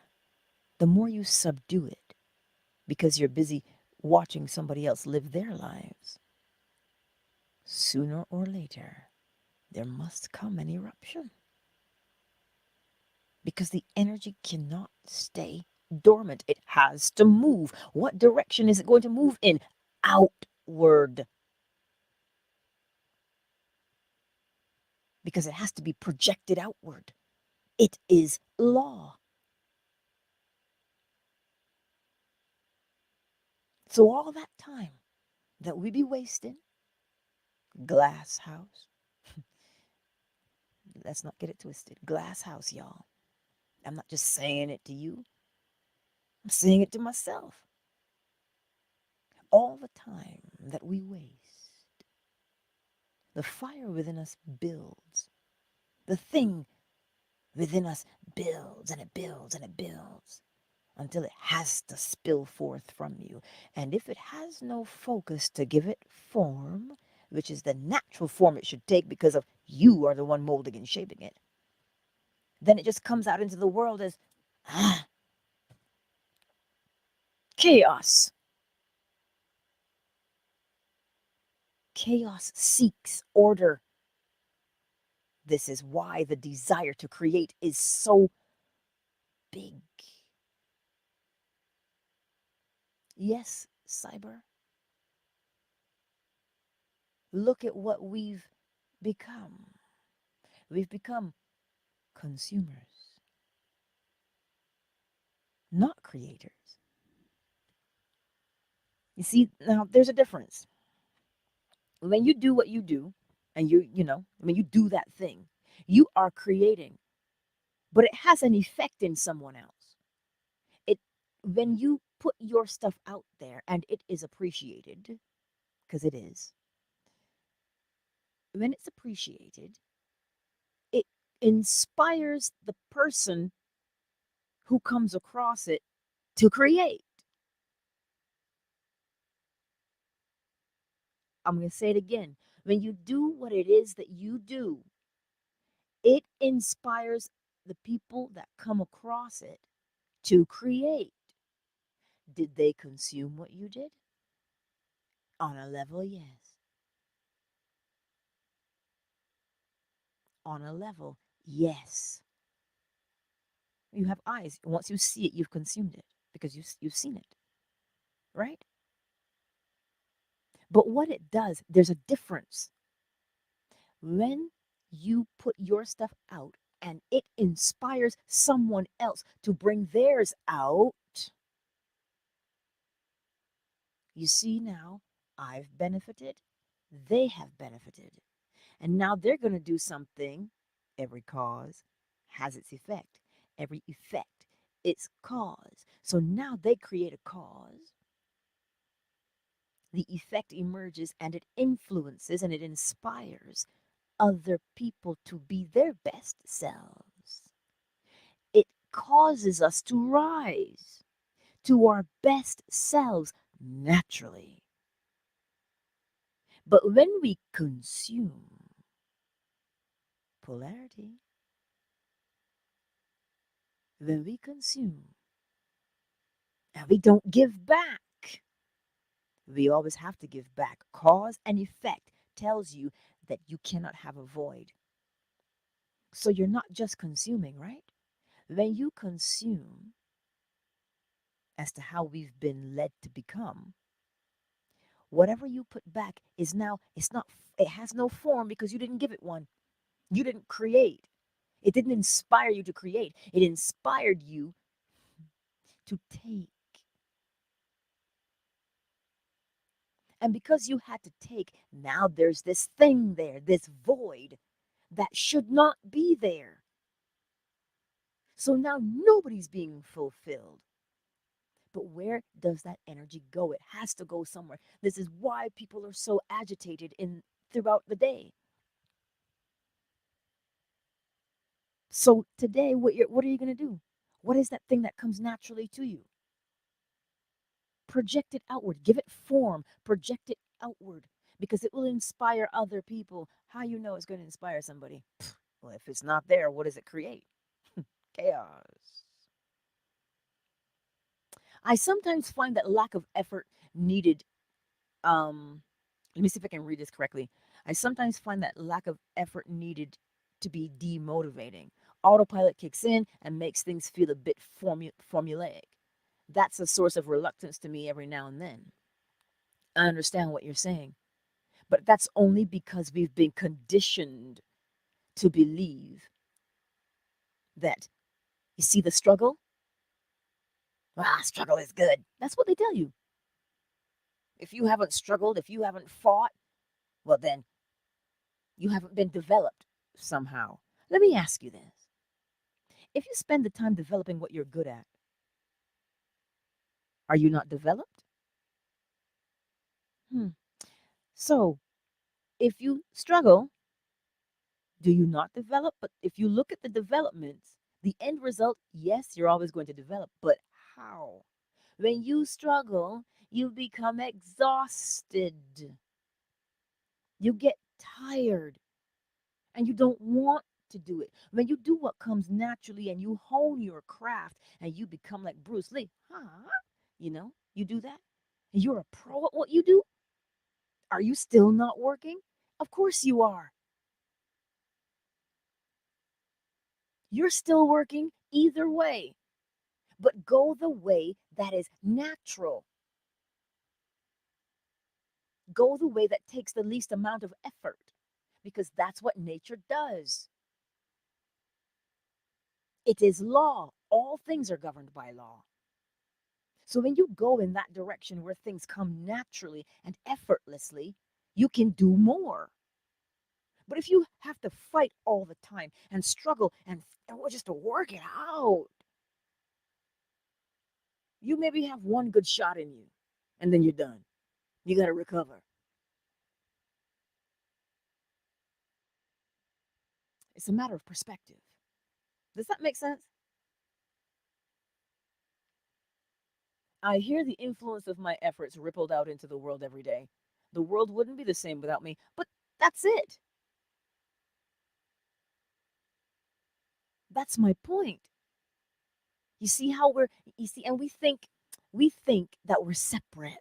the more you subdue it because you're busy watching somebody else live their lives, sooner or later, there must come an eruption. Because the energy cannot stay dormant. It has to move. What direction is it going to move in? Outward. Because it has to be projected outward. It is law. So all that time that we be wasting, glass house. Let's not get it twisted. Glass house, y'all. I'm not just saying it to you. I'm saying it to myself. All the time that we waste, the fire within us builds. The thing within us builds and it builds and it builds until it has to spill forth from you. And if it has no focus to give it form, which is the natural form it should take because of you are the one molding and shaping it, then it just comes out into the world as chaos. Chaos seeks order. This is why the desire to create is so big. Yes, cyber. Look at what we've become. We've become consumers, not creators. You see, now there's a difference. When you do what you do, and when you do that thing, you are creating, but it has an effect in someone else. When you put your stuff out there and it is appreciated, because it is, when it's appreciated, it inspires the person who comes across it to create. I'm going to say it again. When you do what it is that you do, it inspires the people that come across it to create. Did they consume what you did? On a level, yes. On a level, Yes, you have eyes. Once you see it, you've consumed it because you've seen it, right? But what it does, there's a difference. When you put your stuff out and it inspires someone else to bring theirs out, you see now, I've benefited, they have benefited. And now they're going to do something. Every cause has its effect. Every effect, its cause. So now they create a cause. The effect emerges and it influences and it inspires other people to be their best selves. It causes us to rise to our best selves naturally. But when we consume polarity, when we consume and we don't give back, we always have to give back. Cause and effect tells you that you cannot have a void. So you're not just consuming, right? When you consume, as to how we've been led to become, whatever you put back is now, it's not, it has no form because you didn't give it one. You didn't create. It didn't inspire you to create. It inspired you to take. And because you had to take, now there's this thing there, this void that should not be there. So now nobody's being fulfilled. But where does that energy go? It has to go somewhere. This is why people are so agitated in throughout the day. So today, what are you going to do? What is that thing that comes naturally to you? Project it outward. Give it form. Project it outward because it will inspire other people. How you know it's going to inspire somebody? Well, if it's not there, what does it create? Chaos. I sometimes find that lack of effort needed. Um, Let me see if I can read this correctly. I sometimes find that lack of effort needed to be demotivating. Autopilot kicks in and makes things feel a bit formulaic. That's a source of reluctance to me every now and then. I understand what you're saying, but that's only because we've been conditioned to believe that, you see the struggle? Ah, struggle is good. That's what they tell you. If you haven't struggled, if you haven't fought, well, then you haven't been developed somehow. Let me ask you this. If you spend the time developing what you're good at, are you not developed? Hmm. So, if you struggle, do you not develop? But if you look at the developments, the end result, yes, you're always going to develop, but how? When you struggle, you become exhausted. You get tired and you don't want to do it. When you do what comes naturally and you hone your craft and you become like Bruce Lee, huh? You do that. And you're a pro at what you do. Are you still not working? Of course you are. You're still working either way, but go the way that is natural. Go the way that takes the least amount of effort because that's what nature does. It is law. All things are governed by law. So when you go in that direction where things come naturally and effortlessly, you can do more. But if you have to fight all the time and struggle and just to work it out, you maybe have one good shot in you and then you're done. You got to recover. It's a matter of perspective. Does that make sense? I hear the influence of my efforts rippled out into the world every day. The world wouldn't be the same without me, but that's it. That's my point. You see how you see, and we think that we're separate,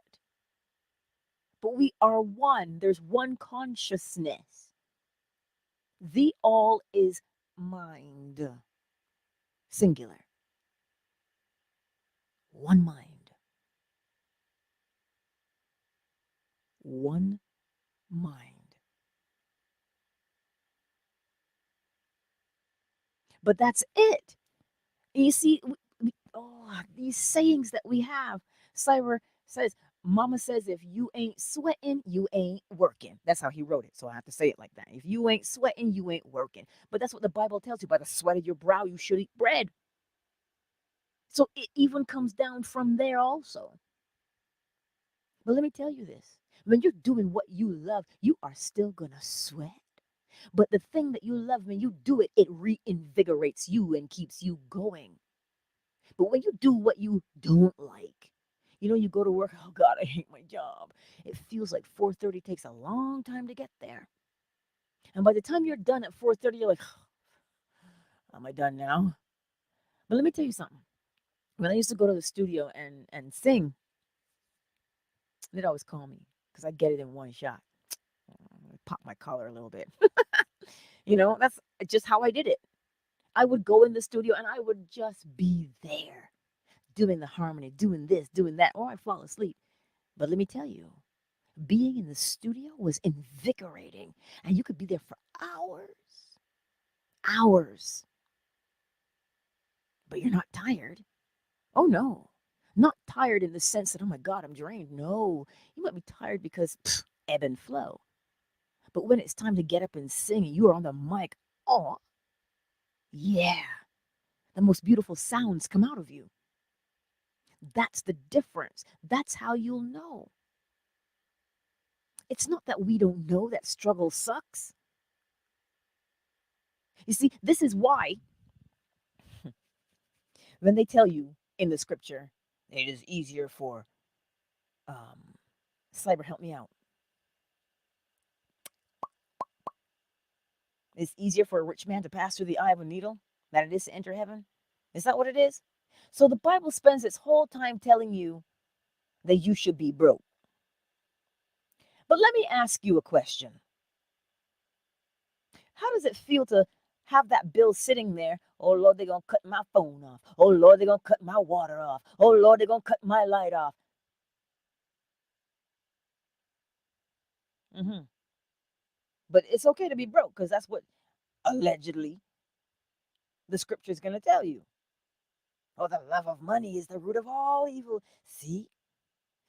but we are one. There's one consciousness. The all is mind. Singular. One mind. One mind. But that's it. You see, these sayings that we have. Cyber says, Mama says, if you ain't sweating, you ain't working. That's how he wrote it. So I have to say it like that. If you ain't sweating, you ain't working. But that's what the Bible tells you. By the sweat of your brow, you should eat bread. So it even comes down from there also. But let me tell you this, when you're doing what you love, you are still going to sweat. But the thing that you love, when you do it, it reinvigorates you and keeps you going. But when you do what you don't like, you go to work, oh God, I hate my job. It feels like 4:30 takes a long time to get there. And by the time you're done at 4:30, you're like, am I done now? But let me tell you something. When I used to go to the studio and sing, they'd always call me because I get it in one shot. Pop my collar a little bit. That's just how I did it. I would go in the studio and I would just be there, doing the harmony, doing this, doing that, or I'd fall asleep. But let me tell you, being in the studio was invigorating, and you could be there for hours, hours, but you're not tired. Oh no, not tired in the sense that, oh my God, I'm drained. No, you might be tired because ebb and flow. But when it's time to get up and sing and you are on the mic, oh, yeah, the most beautiful sounds come out of you. That's the difference. That's how you'll know. It's not that we don't know that struggle sucks. You see, this is why when they tell you in the scripture, it is easier for Cyber, help me out. It's easier for a rich man to pass through the eye of a needle than it is to enter heaven. Is that what it is? So the Bible spends its whole time telling you that you should be broke. But let me ask you a question. How does it feel to have that bill sitting there? Oh Lord, they're gonna cut my phone off. Oh Lord, they're gonna cut my water off. Oh Lord, they're gonna cut my light off. hmm But it's okay to be broke because that's what allegedly the scripture is gonna tell you. Oh, the love of money is the root of all evil. See?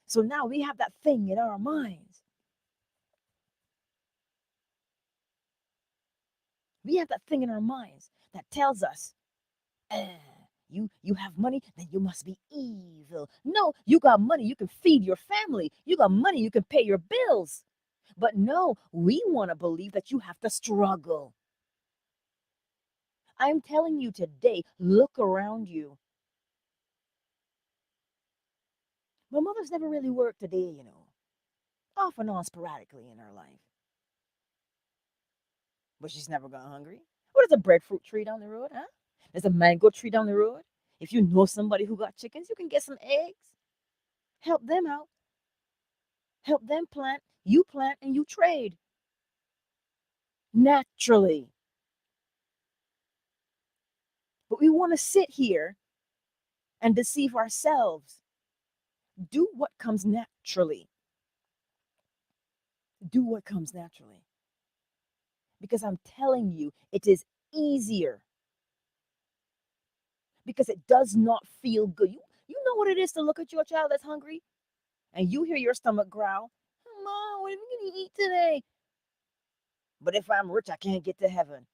So now we have that thing in our minds. We have that thing in our minds that tells us, eh, you have money, then you must be evil. No, you got money, you can feed your family. You got money, you can pay your bills. But no, we want to believe that you have to struggle. I'm telling you today, look around you. My mother's never really worked a day, off and on sporadically in her life. But she's never gone hungry. What is a breadfruit tree down the road, huh? There's a mango tree down the road. If you know somebody who got chickens, you can get some eggs. Help them out. Help them plant. You plant and you trade. Naturally. But we want to sit here and deceive ourselves. Do what comes naturally. Do what comes naturally. Because I'm telling you, it is easier. Because it does not feel good. You know what it is to look at your child that's hungry and you hear your stomach growl. Mom, what are we going to eat today? But if I'm rich, I can't get to heaven.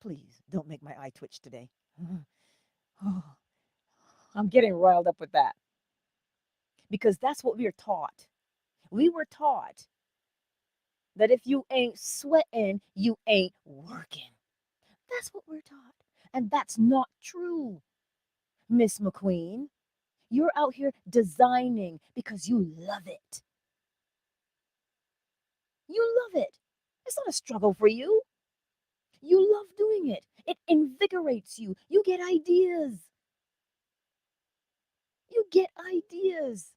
Please don't make my eye twitch today. Oh, I'm getting riled up with that because that's what we're taught. We were taught that if you ain't sweating, you ain't working. That's what we're taught. And that's not true, Miss McQueen. You're out here designing because you love it. You love it. It's not a struggle for you. You love doing it. It invigorates you. You get ideas. You get ideas.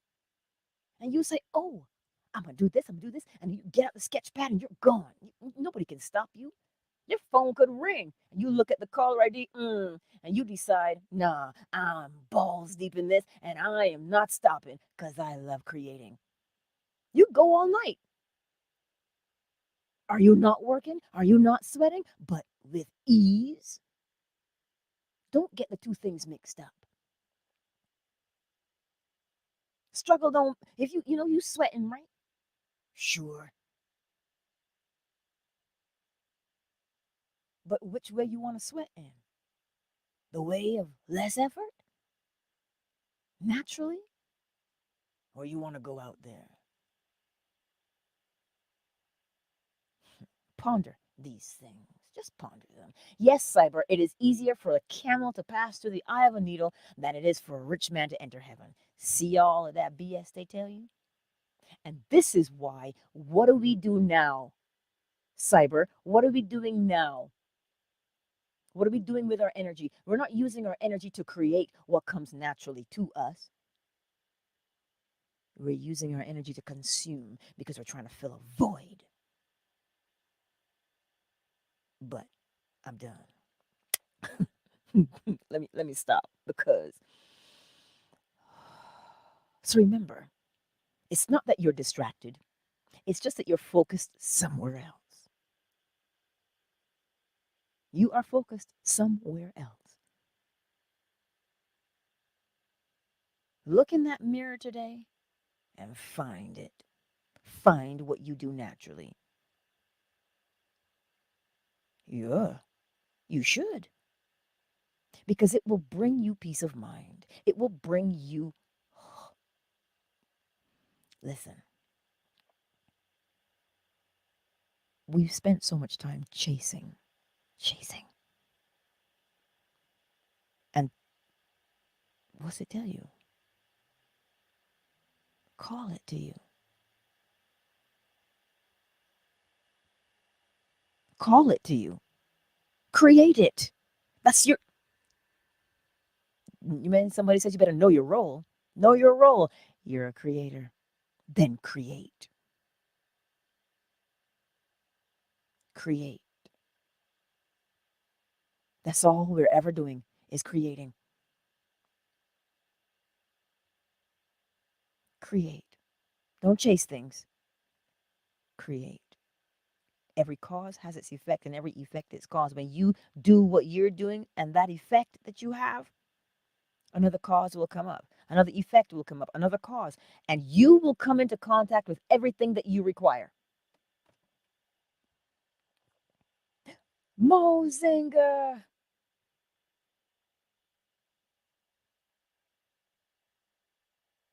And you say, oh, I'm going to do this, I'm going to do this. And you get out the sketch pad and you're gone. Nobody can stop you. Your phone could ring, and you look at the caller ID, and you decide, nah, I'm balls deep in this, and I am not stopping because I love creating. You go all night. Are you not working? Are you not sweating? But with ease? Don't get the two things mixed up. Struggle don't, if you sweating, right? Sure. But which way you want to sweat in? The way of less effort? Naturally? Or you want to go out there? Ponder these things. Just ponder them. Yes, Cyber, it is easier for a camel to pass through the eye of a needle than it is for a rich man to enter heaven. See all of that BS they tell you? And this is why, what do we do now, Cyber? What are we doing now? What are we doing with our energy? We're not using our energy to create what comes naturally to us. We're using our energy to consume because we're trying to fill a void. But I'm done. let me stop because so remember, it's not that you're distracted. It's just that you're focused somewhere else. You are focused somewhere else. Look in that mirror today and find it. Find what you do naturally. Yeah, you should. Because it will bring you peace of mind. It will bring you. Listen, we've spent so much time chasing. And what's it tell you? Call it to you. Call it to you. Create it. That's your. You mean somebody says you better know your role? Know your role. You're a creator. Then create. Create. That's all we're ever doing is creating. Create. Don't chase things. Create. Every cause has its effect, and every effect its cause. When you do what you're doing and that effect that you have, another cause will come up, another effect will come up, another cause, and you will come into contact with everything that you require. Mozinger.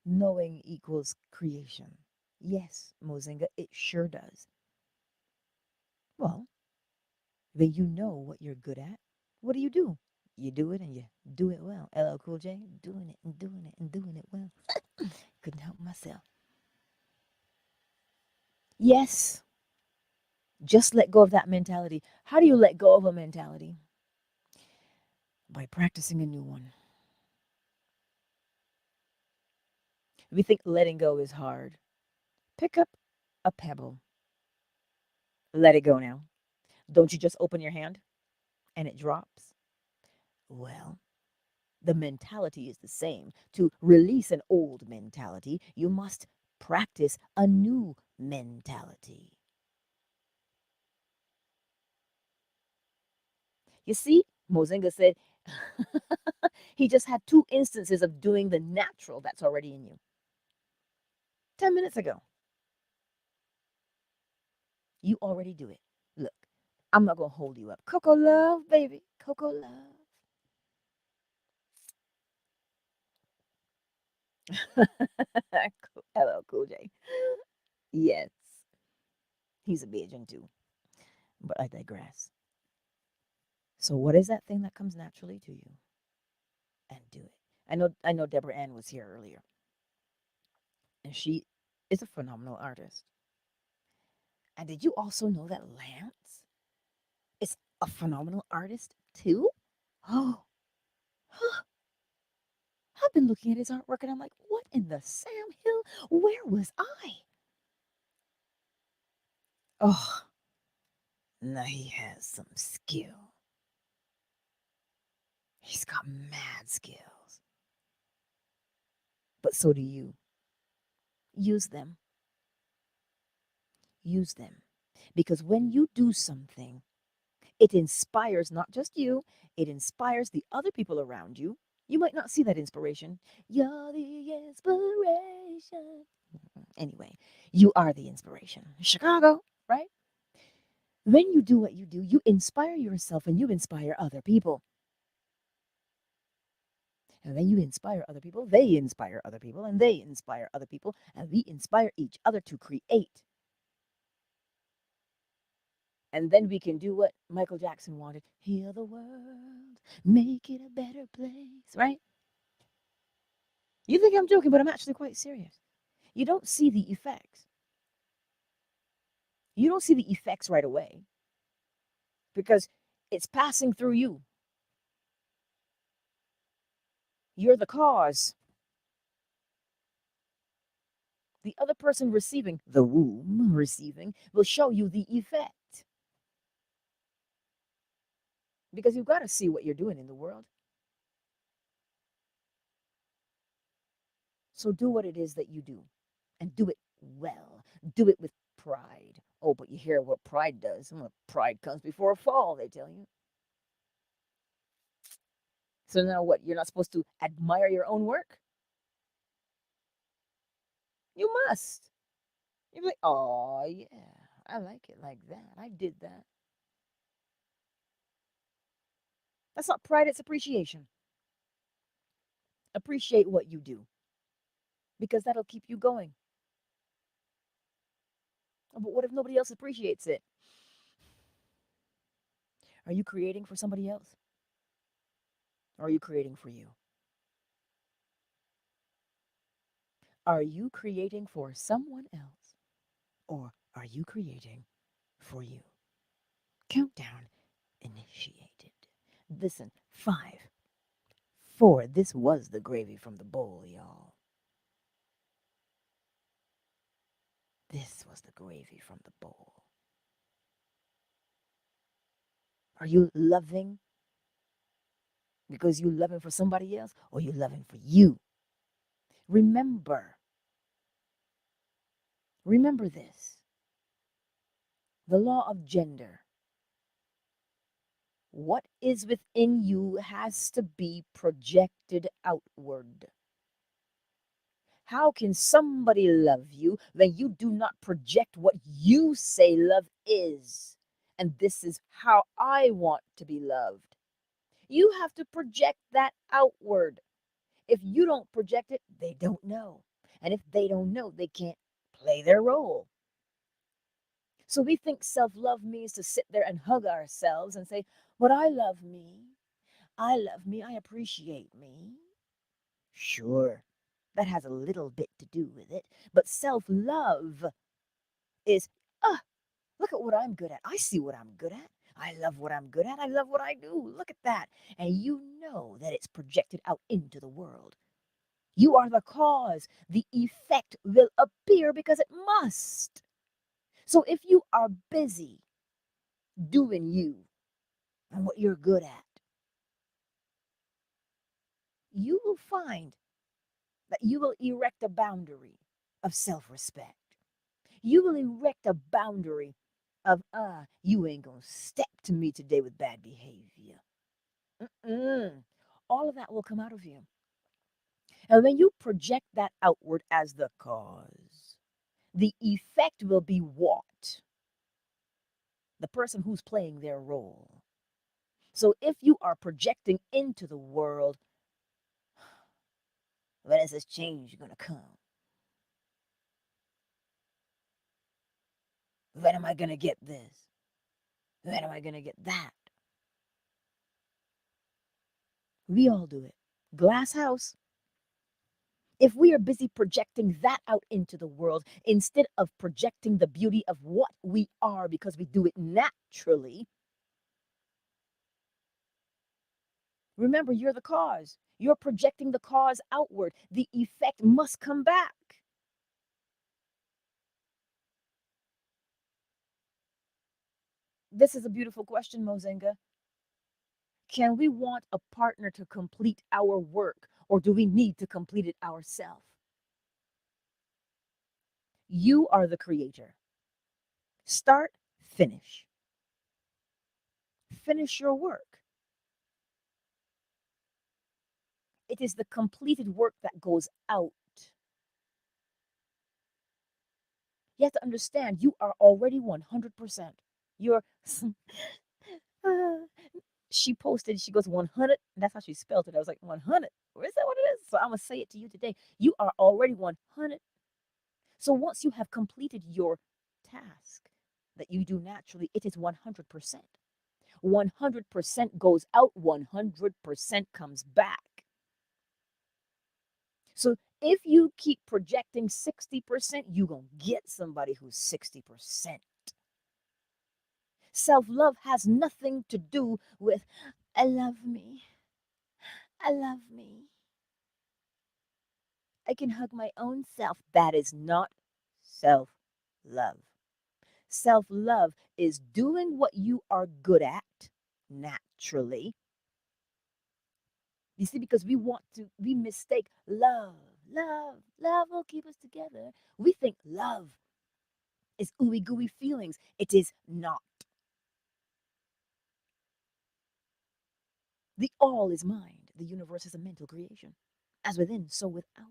Knowing equals creation. Yes, Mozinga, it sure does. Well, when you know what you're good at, what do? You do it and you do it well. LL Cool J, doing it and doing it and doing it well. Couldn't help myself. Yes, just let go of that mentality. How do you let go of a mentality? By practicing a new one. We think letting go is hard. Pick up a pebble. Let it go now. Don't you just open your hand and it drops? Well, the mentality is the same. To release an old mentality, you must practice a new mentality. You see, Mozinga said he just had two instances of doing the natural that's already in you. 10 minutes ago, you already do it. Look, I'm not going to hold you up. Coco Love, baby. Coco Love. Hello, Cool J. Yes, he's a pigeon too. But I digress. So, what is that thing that comes naturally to you? And do it. I know Deborah Ann was here earlier, and she is a phenomenal artist. And did you also know that Lance is a phenomenal artist too? Oh, I've been looking at his artwork and I'm like, what in the Sam Hill? Where was I? Oh, Now he has some skill. He's got mad skills. But so do you. Use them. Use them. Because when you do something, it inspires not just you, it inspires the other people around you. You might not see that inspiration. You're the inspiration. Anyway, you are the inspiration. Chicago, right? When you do what you do, you inspire yourself and you inspire other people. And then you inspire other people, they inspire other people, and they inspire other people, and we inspire each other to create. And then we can do what Michael Jackson wanted: heal the world, make it a better place, right? You think I'm joking, but I'm actually quite serious. You don't see the effects. You don't see the effects right away because it's passing through you. You're the cause. The other person receiving, the womb receiving, will show you the effect. Because you've got to see what you're doing in the world. So do what it is that you do, and do it well. Do it with pride. Oh, but you hear what pride does. Well, pride comes before a fall, they tell you. So now what? You're not supposed to admire your own work? You must. You're like, oh, yeah, I like it like that. I did that. That's not pride, it's appreciation. Appreciate what you do because that'll keep you going. But what if nobody else appreciates it? Are you creating for somebody else? Or are you creating for you? Are you creating for someone else? Or are you creating for you? Countdown initiated. Listen, 5, 4. This was the gravy from the bowl, y'all. This was the gravy from the bowl. Are you loving because you loving for somebody else, or you loving for you? Remember this. The law of gender. What is within you has to be projected outward. How can somebody love you when you do not project what you say love is? And this is how I want to be loved. You have to project that outward. If you don't project it, they don't know. And if they don't know, they can't play their role. So we think self-love means to sit there and hug ourselves and say, but I love me. I love me. I appreciate me. Sure, that has a little bit to do with it. But self-love is, look at what I'm good at. I see what I'm good at. I love what I'm good at. I love what I do. Look at that. And you know that it's projected out into the world. You are the cause. The effect will appear because it must. So if you are busy doing you and what you're good at, you will find that you will erect a boundary of self-respect. You will erect a boundary of, you ain't gonna step to me today with bad behavior. All of that will come out of you. And when you project that outward as the cause, the effect will be what? The person who's playing their role. So if you are projecting into the world, when is this change going to come? When am I going to get this? When am I going to get that? We all do it. Glass house. If we are busy projecting that out into the world instead of projecting the beauty of what we are because we do it naturally, remember, you're the cause. You're projecting the cause outward. The effect must come back. This is a beautiful question, Mozinga. Can we want a partner to complete our work, or do we need to complete it ourselves? You are the creator. Start, finish. Finish your work. It is the completed work that goes out. You have to understand you are already 100%. You're she posted, she goes 100. That's how she spelled it. I was like, 100. Where is that what it is? So I'm going to say it to you today. You are already 100. So once you have completed your task that you do naturally, it is 100%. 100% goes out, 100% comes back. So if you keep projecting 60%, you're going to get somebody who's 60%. Self love has nothing to do with, I love me. I love me. I can hug my own self. That is not self love. Self love is doing what you are good at naturally. You see, because we mistake love. Love will keep us together. We think love is ooey gooey feelings. It is not. The all is mind. The universe is a mental creation. As within, so without.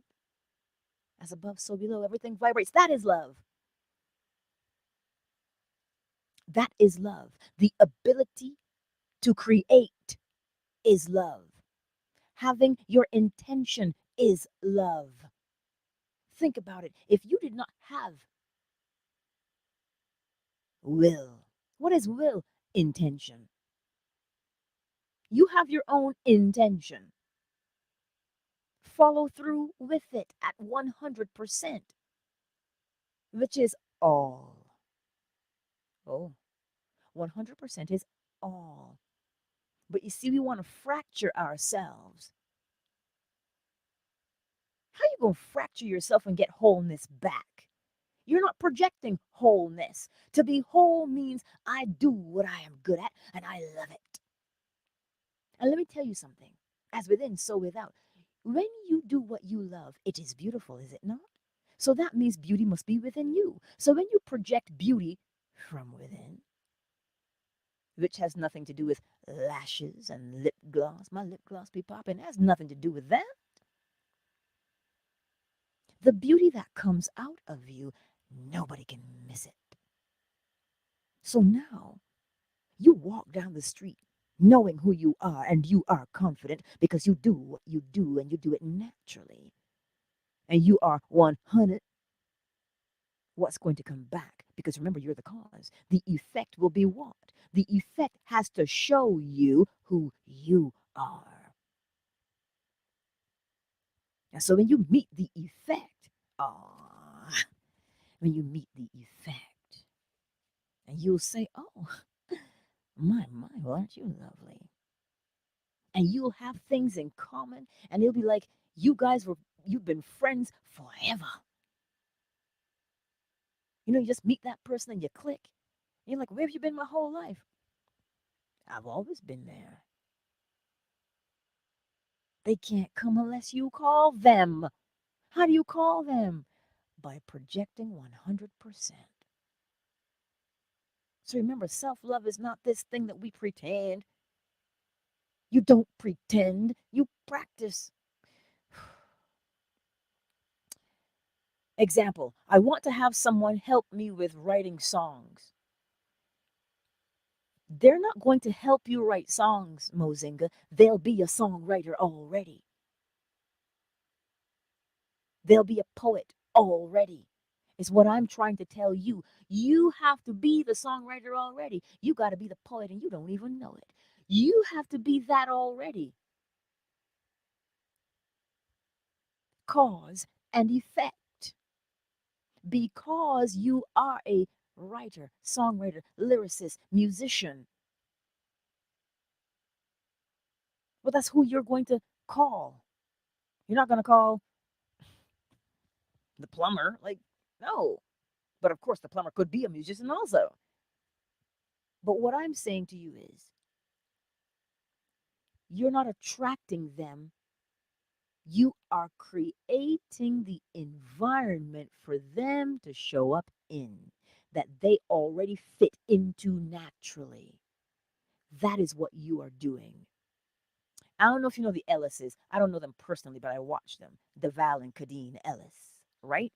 As above, so below. Everything vibrates. That is love. That is love. The ability to create is love. Having your intention is love. Think about it. If you did not have will, what is will? Intention. You have your own intention. Follow through with it at 100%, which is all. Oh, 100% is all. But you see, we want to fracture ourselves. How you going to fracture yourself and get wholeness back? You're not projecting wholeness. To be whole means I do what I am good at and I love it. And let me tell you something. As within, so without. When you do what you love, it is beautiful, is it not? So that means beauty must be within you. So when you project beauty from within, which has nothing to do with lashes and lip gloss, my lip gloss be popping, it has nothing to do with that. The beauty that comes out of you, nobody can miss it. So now you walk down the street knowing who you are, and you are confident because you do what you do and you do it naturally. And you are 100. What's going to come back? Because remember, you're the cause. The effect will be what? The effect has to show you who you are. And so when you meet the effect, when you meet the effect, and you'll say, oh, my, well, aren't you lovely? And you'll have things in common, and it'll be like you've been friends forever. You just meet that person and you click. And you're like, where have you been my whole life? I've always been there. They can't come unless you call them. How do you call them? By projecting 100%. So remember, self-love is not this thing that we pretend. You don't pretend, you practice. Example, I want to have someone help me with writing songs. They're not going to help you write songs, Mozinga. They'll be a songwriter already. They'll be a poet already. Is what I'm trying to tell you. You have to be the songwriter already. You got to be the poet and you don't even know it. You have to be that already. Cause and effect. Because you are a writer, songwriter, lyricist, musician. Well, that's who you're going to call. You're not going to call the plumber. Like, no. But of course, the plumber could be a musician also. But what I'm saying to you is, you're not attracting them. You are creating the environment for them to show up in that they already fit into naturally. That is what you are doing. I don't know if you know the Ellises. I don't know them personally, but I watch them. DeVal and Kadeen Ellis, right?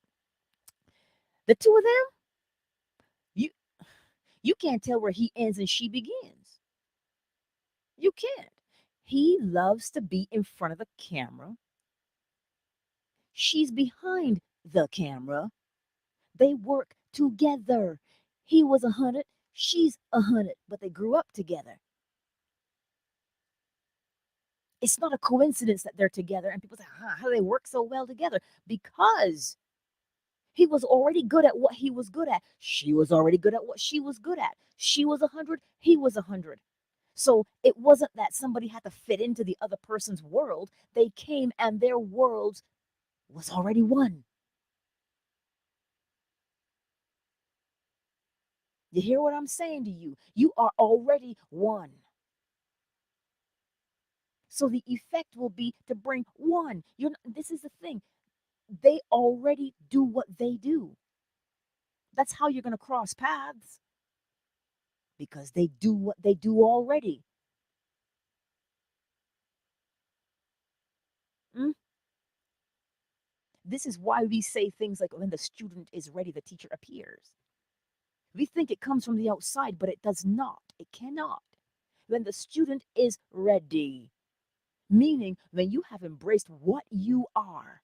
The two of them, you you can't tell where he ends and she begins. You can't. He loves to be in front of the camera. She's behind the camera. They work together. He was 100, she's 100, but they grew up together. It's not a coincidence that they're together. And people say, how do they work so well together? Because he was already good at what he was good at. She was already good at what she was good at. She was 100, he was 100. So it wasn't that somebody had to fit into the other person's world. They came and their world was already one. You hear what I'm saying to you? You are already one. So the effect will be to bring one. This is the thing. They already do what they do. That's how you're going to cross paths, because they do what they do already. Mm? This is why we say things like, when the student is ready, the teacher appears. We think it comes from the outside, but it does not. It cannot. When the student is ready, meaning when you have embraced what you are,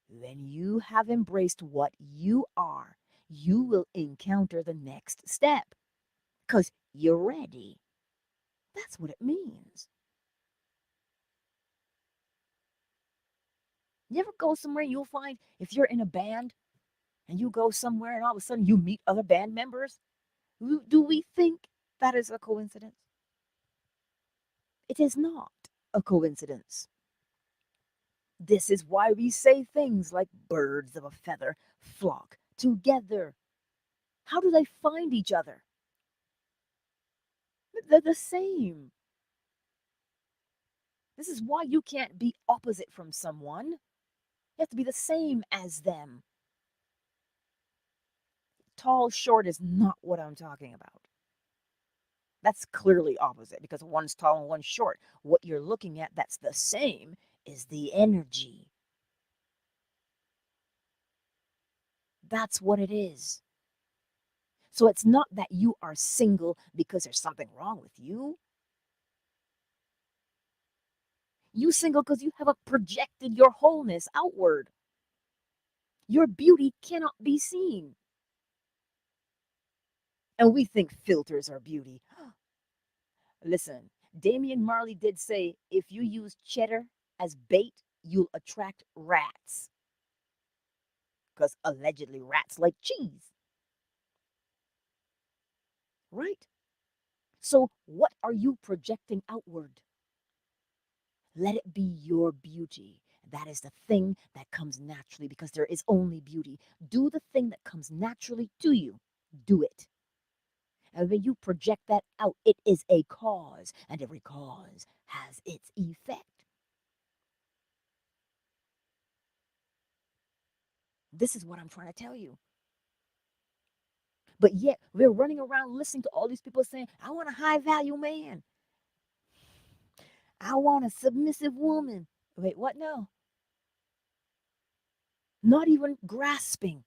when you have embraced what you are, you will encounter the next step because you're ready. That's what it means. You ever go somewhere, you'll find, if you're in a band and you go somewhere and all of a sudden you meet other band members, do we think that is a coincidence? It is not a coincidence. This is why we say things like birds of a feather flock together. How do they find each other? They're the same. This is why you can't be opposite from someone. You have to be the same as them. Tall, short is not what I'm talking about. That's clearly opposite because one's tall and one's short. What you're looking at that's the same is the energy. That's what it is. So it's not that you are single because there's something wrong with you. You single because you haven't projected your wholeness outward. Your beauty cannot be seen. And we think filters are beauty. Listen, Damian Marley did say, if you use cheddar as bait, you'll attract rats. Because allegedly rats like cheese. Right? So what are you projecting outward? Let it be your beauty. That is the thing that comes naturally, because there is only beauty. Do the thing that comes naturally to you. Do it. And when you project that out, it is a cause, and every cause has its effect. This is what I'm trying to tell you. But yet, we're running around listening to all these people saying, I want a high value man. I want a submissive woman. Wait, what? No. Not even grasping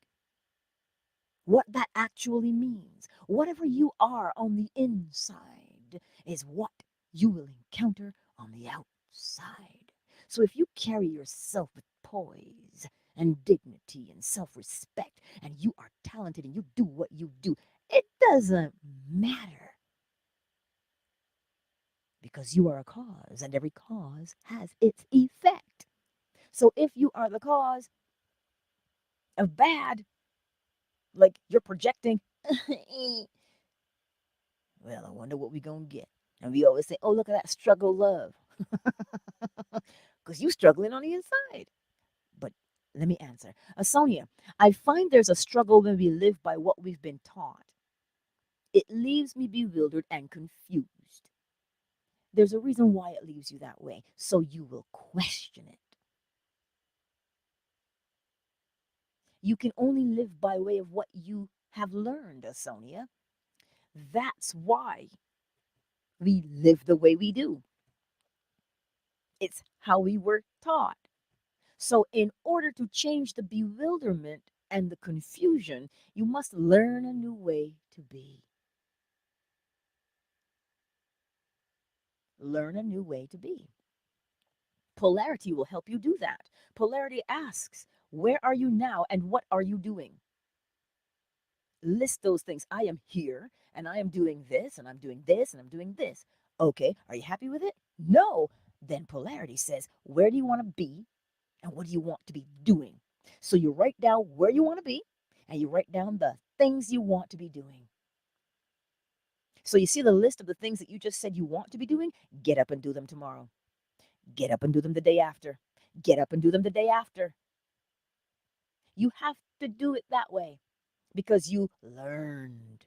what that actually means. Whatever you are on the inside is what you will encounter on the outside. So if you carry yourself with poise and dignity and self-respect, and you are talented and you do what you do, it doesn't matter, because you are a cause and every cause has its effect. So if you are the cause of bad, like you're projecting, well, I wonder what we're going to get. And we always say, oh, look at that struggle love. Because you struggling on the inside. But Let me answer. Sonia, I find there's a struggle when we live by what we've been taught. It leaves me bewildered and confused. There's a reason why it leaves you that way, so you will question it. You can only live by way of what you have learned, Sonia. That's why we live the way we do. It's how we were taught. So, in order to change the bewilderment and the confusion, you must learn a new way to be. Learn a new way to be. Polarity will help you do that. Polarity asks, where are you now and what are you doing? List those things. I am here and I am doing this and I'm doing this and I'm doing this. Okay, are you happy with it? No. Then polarity says, where do you want to be and what do you want to be doing? So you write down where you want to be and you write down the things you want to be doing. So you see the list of the things that you just said you want to be doing? Get up and do them tomorrow. Get up and do them the day after. Get up and do them the day after. You have to do it that way because you learned.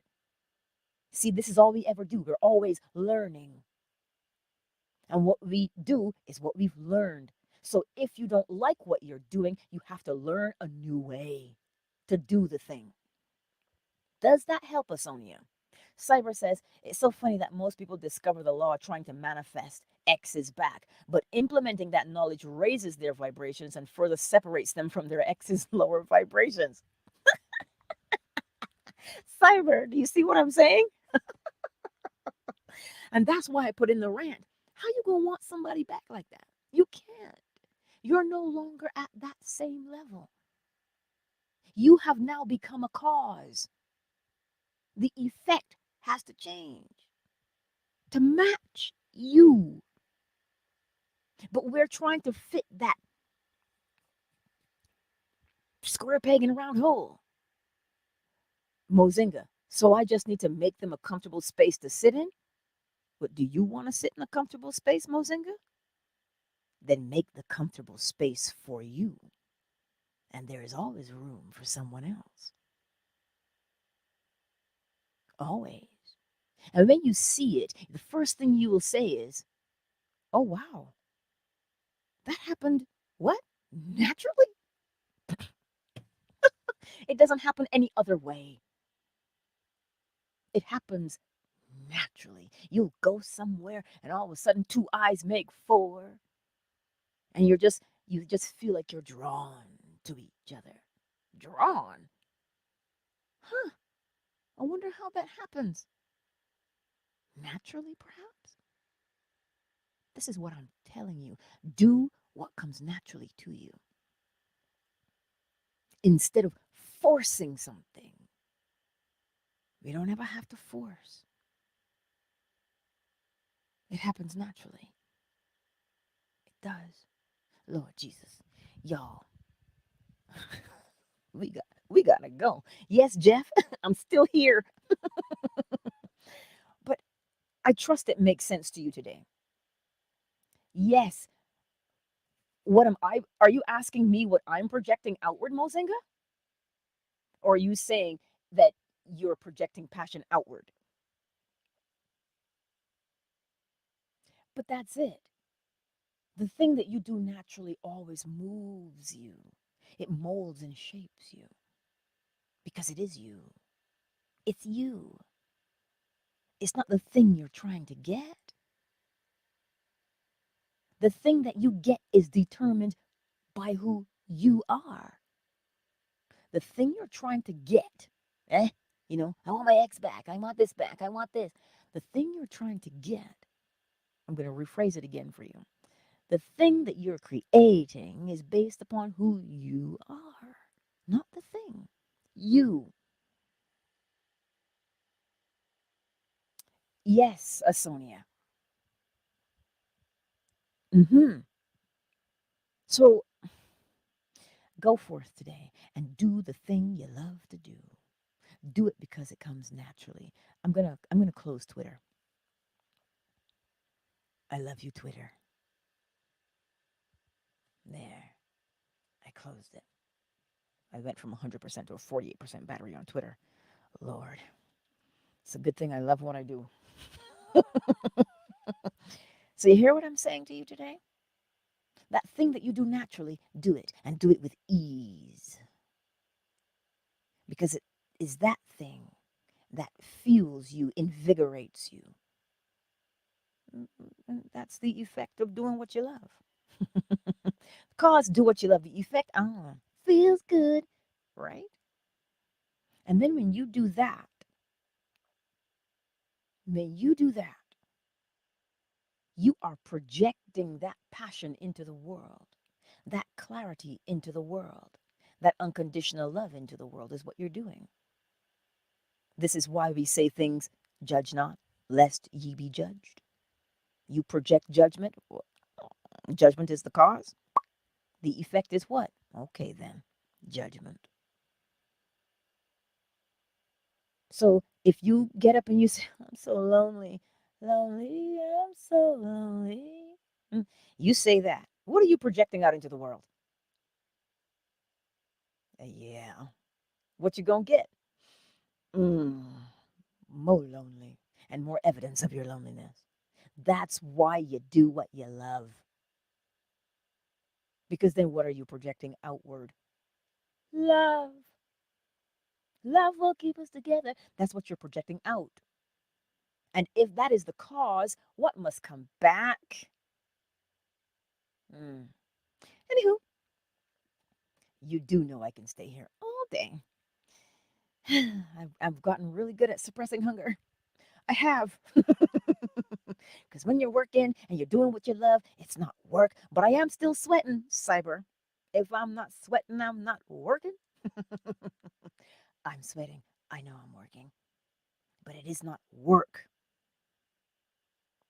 See, this is all we ever do. We're always learning. And what we do is what we've learned. So if you don't like what you're doing, you have to learn a new way to do the thing. Does that help us, Sonia? Cyber says, it's so funny that most people discover the law trying to manifest X is back, but implementing that knowledge raises their vibrations and further separates them from their X's lower vibrations. Cyber, do you see what I'm saying? And that's why I put in the rant. How you gonna want somebody back like that? You can't. You're no longer at that same level. You have now become a cause. The effect has to change to match you. But we're trying to fit that square peg in a round hole. Mozinga. So I just need to make them a comfortable space to sit in? But do you want to sit in a comfortable space, Mozinga? Then make the comfortable space for you. And there is always room for someone else. Always. And when you see it, the first thing you will say is, oh, wow, that happened, what? Naturally? It doesn't happen any other way. It happens naturally. You'll go somewhere and all of a sudden two eyes make four. And you just feel like you're drawn to each other. Drawn? Huh. I wonder how that happens. Naturally, perhaps? This is what I'm telling you. Do what comes naturally to you instead of forcing something. We don't ever have to force. It happens naturally. It does. Lord Jesus. Y'all, we gotta go. Yes, Jeff, I'm still here. But I trust it makes sense to you today. Yes. What am I? Are you asking me what I'm projecting outward, Mozinga? Or are you saying that you're projecting passion outward? But that's it. The thing that you do naturally always moves you. It molds and shapes you because it is you. It's you. It's not the thing you're trying to get. The thing that you get is determined by who you are. The thing you're trying to get, I want my ex back. I want this back. I want this. The thing you're trying to get, I'm going to rephrase it again for you. The thing that you're creating is based upon who you are, not the thing. You. Yes, Asonia. So go forth today and do the thing you love to do. Do it because it comes naturally. I'm gonna close Twitter. I love you, Twitter. There. I closed it. I went from 100% to a 48% battery on Twitter. Lord, it's a good thing I love what I do. So, you hear what I'm saying to you today? That thing that you do naturally, do it and do it with ease. Because it is that thing that fuels you, invigorates you. That's the effect of doing what you love. Cause do what you love. The effect, feels good, right? And then when you do that, you are projecting that passion into the world, that clarity into the world, that unconditional love into the world is what you're doing. This is why we say things, judge not, lest ye be judged. You project judgment. Judgment is the cause. The effect is what? Okay, then, judgment. So if you get up and you say, I'm so lonely, lonely, I'm so lonely. You say that. What are you projecting out into the world? Yeah. What you gonna get? Mm, more lonely and more evidence of your loneliness. That's why you do what you love. Because then what are you projecting outward? Love. Love will keep us together. That's what you're projecting out. And if that is the cause, what must come back? Mm. Anywho, you do know I can stay here all day. I've gotten really good at suppressing hunger. I have. Because when you're working and you're doing what you love, it's not work, but I am still sweating, cyber. If I'm not sweating, I'm not working. I'm sweating. I know I'm working, but it is not work.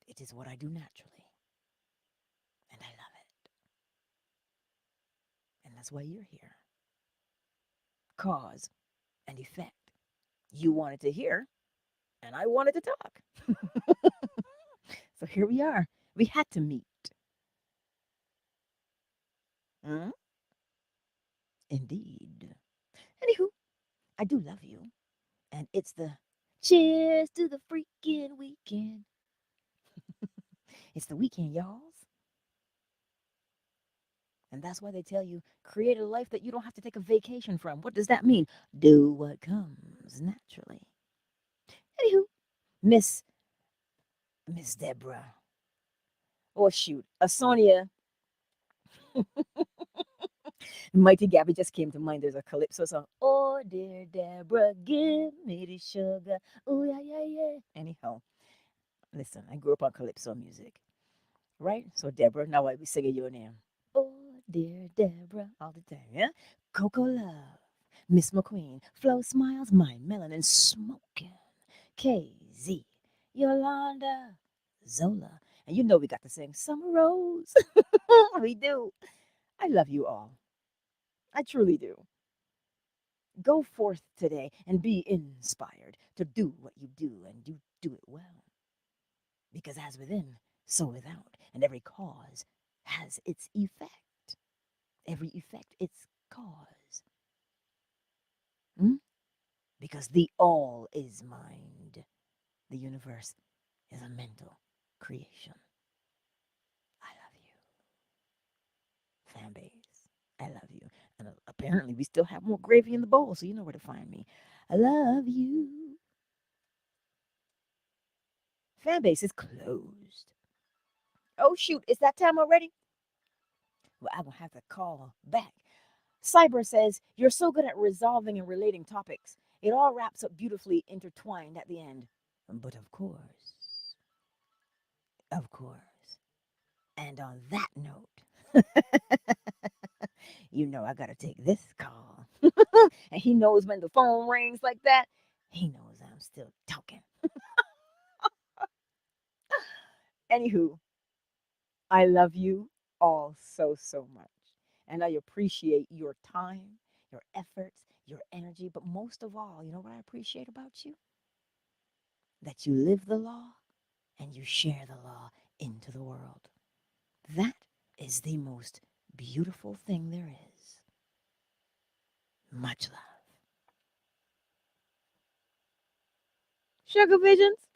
It is what I do naturally, and I love it. And that's why you're here. Cause and effect. You wanted to hear, and I wanted to talk. So here we are. We had to meet. Mm, indeed. Anywho, I do love you. And it's the cheers to the freaking weekend. It's the weekend, y'all. And that's why they tell you create a life that you don't have to take a vacation from. What does that mean? Do what comes naturally. Anywho, Miss Miss Deborah. Oh shoot. Sonia. Mighty Gabby just came to mind. There's a calypso song. Oh dear Deborah, give me the sugar. Oh yeah, yeah, yeah. Anyhow, listen, I grew up on calypso music. Right? So Deborah, now I be singing your name. Oh dear Deborah, all the time, yeah? Coco Love, Miss McQueen, Flo Smiles, My Melanin Smoking, KZ, Yolanda, Zola. And you know we got to sing Summer Rose. We do. I love you all. I truly do. Go forth today and be inspired to do what you do and you do it well. Because as within, so without, and every cause has its effect. Every effect, its cause. Hmm? Because the all is mind. The universe is a mental creation. I love you, fan base. I love you. And apparently, we still have more gravy in the bowl, so you know where to find me. I love you. Fan base is closed. Oh, shoot. Is that time already? Well, I'm going to have to call back. Cyber says, you're so good at resolving and relating topics. It all wraps up beautifully intertwined at the end. But of course, and on that note, you know I gotta take this call. And he knows when the phone rings like that, he knows I'm still talking. Anywho, I love you all so, so much. And I appreciate your time, your efforts, your energy. But most of all, you know what I appreciate about you? That you live the law and you share the law into the world. That is the most beautiful thing there is. Much love. Sugar Pigeons.